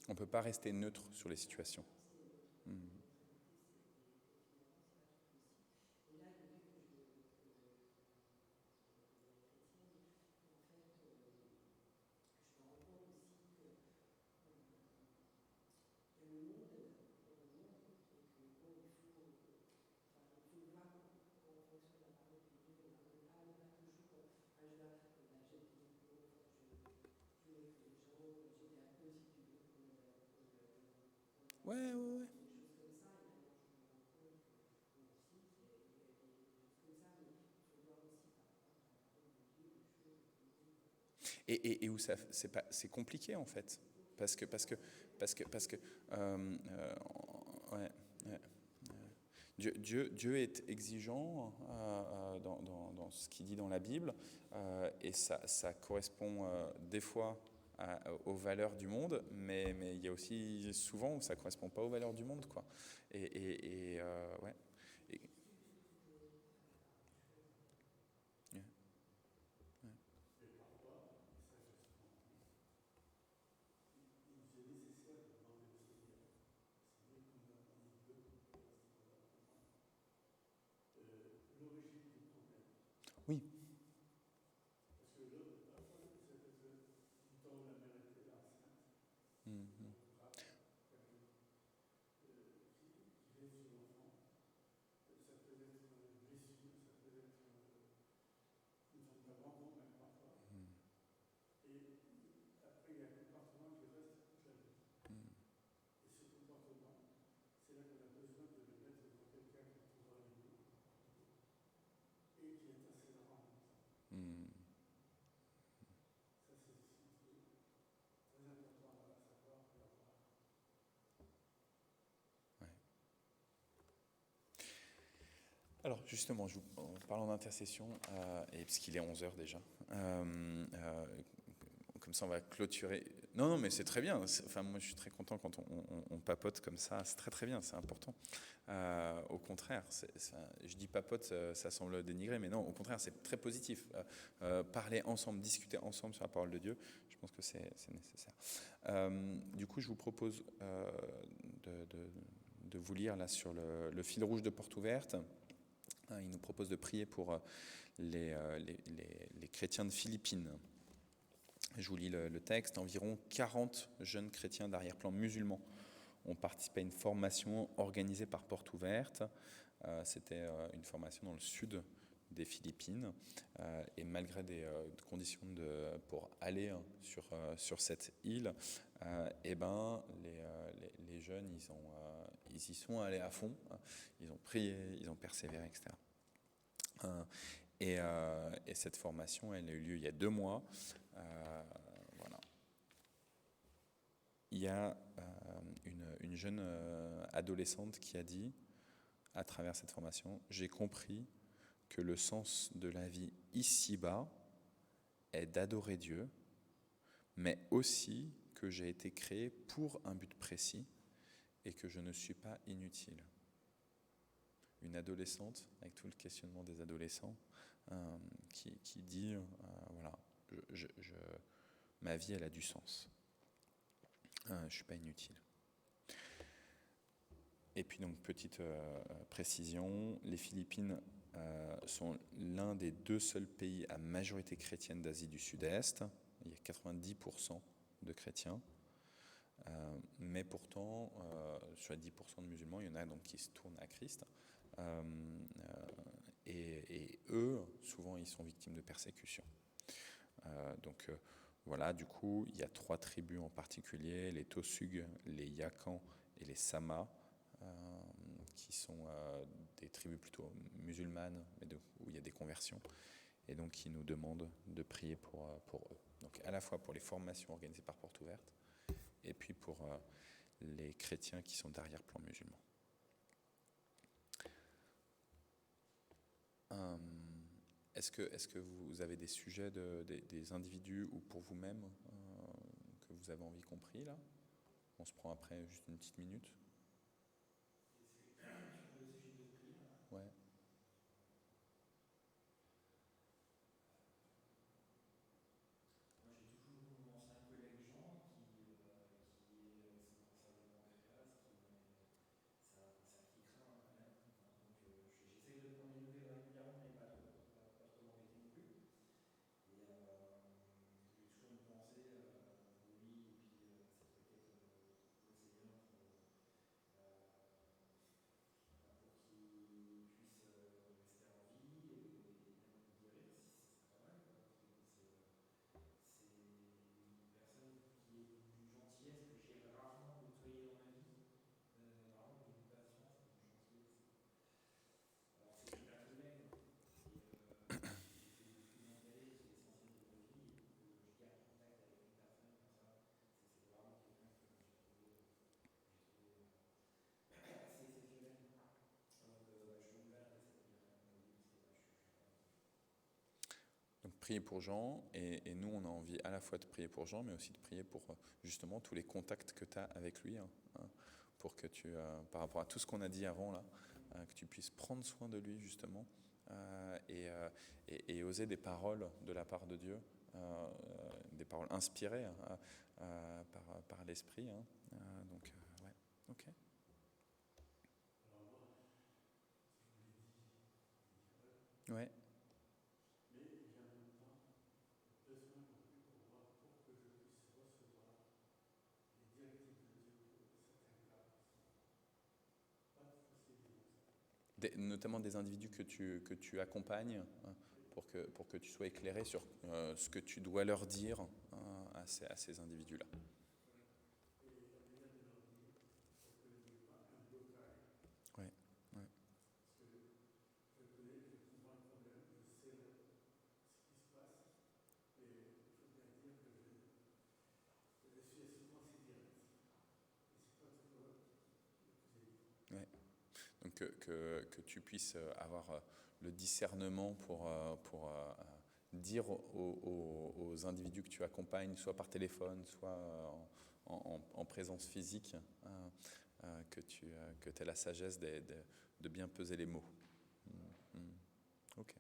On ne peut pas rester neutre sur les situations. Ouais. Et où c'est compliqué en fait, parce que ouais. Dieu est exigeant dans ce qu'il dit dans la Bible, et ça correspond des fois aux valeurs du monde, mais il y a aussi souvent où ça ne correspond pas aux valeurs du monde, quoi. Ouais. Et- yeah. Oui. Mhm. Mhm. Ouais. Alors justement, en parlant d'intercession, et parce qu'il est 11 heures déjà, comme ça on va clôturer. Non, non, mais c'est très bien. Enfin, moi je suis très content quand on papote comme ça. C'est très très bien, c'est important. Au contraire, je dis papote, ça semble dénigré, mais non, au contraire, c'est très positif. Parler ensemble, discuter ensemble sur la parole de Dieu, je pense que c'est nécessaire. Du coup, je vous propose de vous lire là sur le fil rouge de Porte Ouverte. Il nous propose de prier pour les chrétiens de Philippines. Je vous lis le texte. Environ 40 jeunes chrétiens d'arrière-plan musulmans ont participé à une formation organisée par Porte Ouverte. C'était une formation dans le sud des Philippines. Et malgré des conditions pour aller sur cette île, les jeunes, ils y sont allés à fond. Ils ont prié, ils ont persévéré, etc. Et cette formation, elle a eu lieu il y a 2 mois. Voilà. Il y a une jeune adolescente qui a dit, à travers cette formation, j'ai compris que le sens de la vie ici-bas est d'adorer Dieu, mais aussi que j'ai été créé pour un but précis et que je ne suis pas inutile. Une adolescente, avec tout le questionnement des adolescents, qui dit, voilà, ma vie, elle a du sens. Je ne suis pas inutile. Et puis donc, petite précision, les Philippines sont l'un des 2 seuls pays à majorité chrétienne d'Asie du Sud-Est. Il y a 90% de chrétiens. Mais pourtant, sur les 10% de musulmans, il y en a donc qui se tournent à Christ. Et eux, souvent, ils sont victimes de persécutions. Voilà, du coup, il y a 3 tribus en particulier, les Tosug, les Yakans et les Sama, qui sont des tribus plutôt musulmanes, mais où il y a des conversions, et donc qui nous demandent de prier pour eux. Donc à la fois pour les formations organisées par Porte Ouverte, et puis pour les chrétiens qui sont d'arrière-plan musulman. Est-ce que vous avez des sujets des individus ou pour vous-même que vous avez envie compris là? On se prend après juste une petite minute. Ouais. Moi, j'ai toujours mon ancien collègue Jean qui est responsable de Pancréas, qui craint quand même. Donc, j'essaye de prendre des nouvelles régulièrement, mais pas trop, pas trop l'embêter non plus. Et j'ai toujours une pensée pour lui et puis cette requête au Seigneur prier pour Jean, et nous, on a envie à la fois de prier pour Jean, mais aussi de prier pour justement tous les contacts que tu as avec lui, pour que tu, par rapport à tout ce qu'on a dit avant, là, que tu puisses prendre soin de lui, justement, et oser des paroles de la part de Dieu, des paroles inspirées par l'Esprit. Donc, ouais, ok. Ouais. Notamment des individus que tu accompagnes, pour que tu sois éclairé sur ce que tu dois leur dire, à ces individus-là. Ouais, ouais. Ouais. Donc que tu puisses avoir le discernement pour dire aux individus que tu accompagnes, soit par téléphone, soit en présence physique, que tu aies la sagesse de bien peser les mots. Ok.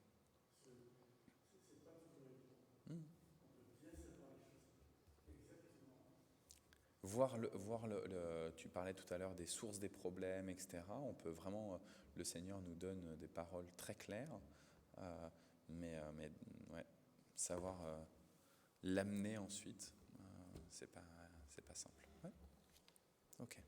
Tu parlais tout à l'heure des sources des problèmes, etc. On peut vraiment, le Seigneur nous donne des paroles très claires, mais ouais, savoir l'amener ensuite, c'est pas simple. Ouais. Ok.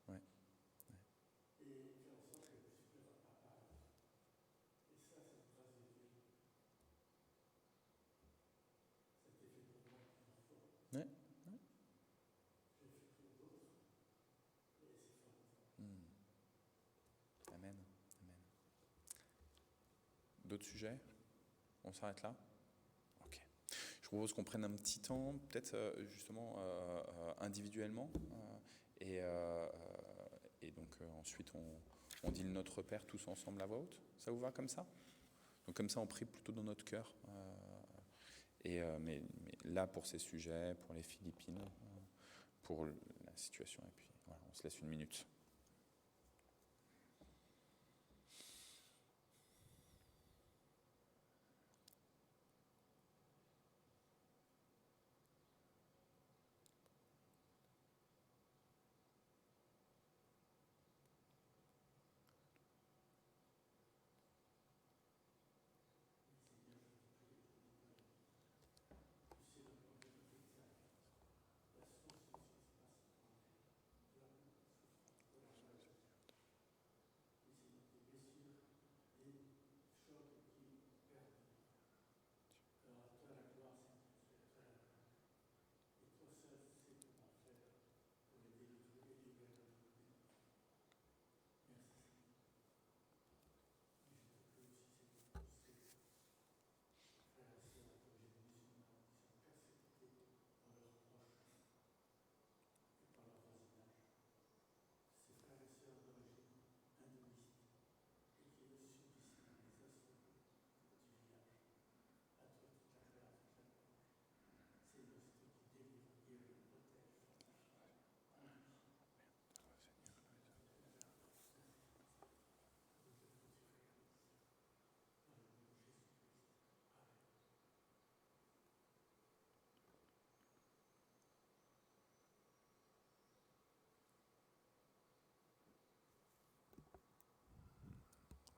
Ouais. Ouais. Ouais. Amen. Amen. D'autres sujets? On s'arrête là? Ok. Je propose qu'on prenne un petit temps, peut-être justement individuellement, et donc ensuite on dit le Notre Père tous ensemble à voix haute. Ça vous va comme ça? Donc comme ça on prie plutôt dans notre cœur. Mais là pour ces sujets, pour les Philippines, pour la situation, et puis voilà, on se laisse une minute.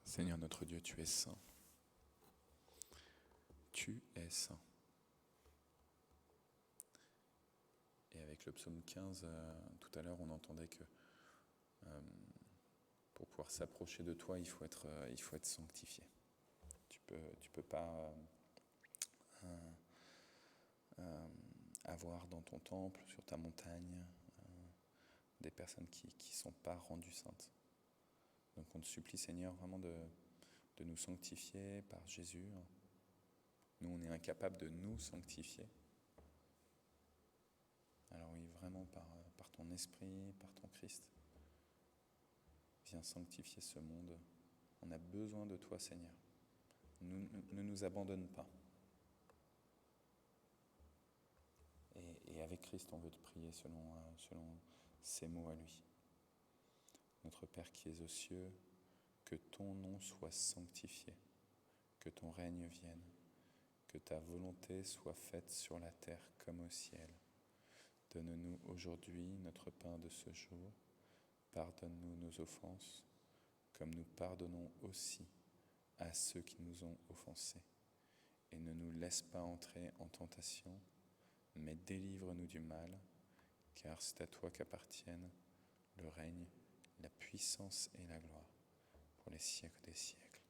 Seigneur notre Dieu, tu es saint. Tu es saint. Et avec le psaume 15, tout à l'heure, on entendait que pour pouvoir s'approcher de toi, il faut être sanctifié. Tu peux pas avoir dans ton temple, sur ta montagne, des personnes qui ne sont pas rendues saintes. Donc on te supplie, Seigneur, vraiment de nous sanctifier par Jésus. Nous, on est incapables de nous sanctifier. Alors oui, vraiment par ton esprit, par ton Christ, Viens sanctifier ce monde. On a besoin de toi, Seigneur. Ne nous abandonne pas. Et avec Christ, on veut te prier selon ces mots à lui. Notre Père qui es aux cieux, que ton nom soit sanctifié, que ton règne vienne, que ta volonté soit faite sur la terre comme au ciel. Donne-nous aujourd'hui notre pain de ce jour. Pardonne-nous nos offenses, comme nous pardonnons aussi à ceux qui nous ont offensés. Et ne nous laisse pas entrer en tentation, mais délivre-nous du mal, car c'est à toi qu'appartiennent le règne, la puissance et la gloire, pour les siècles des siècles.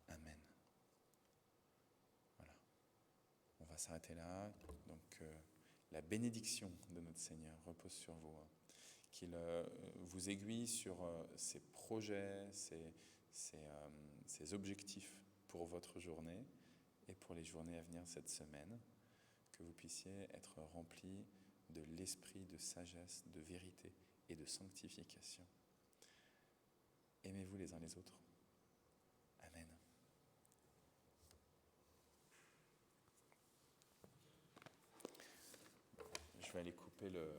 Amen. Voilà. On va s'arrêter là. Donc, la bénédiction de notre Seigneur repose sur vous. Qu'il vous aiguille sur ses projets, ses objectifs pour votre journée et pour les journées à venir cette semaine. Que vous puissiez être remplis de l'esprit de sagesse, de vérité et de sanctification. Aimez-vous les uns les autres. Amen. Je vais aller couper le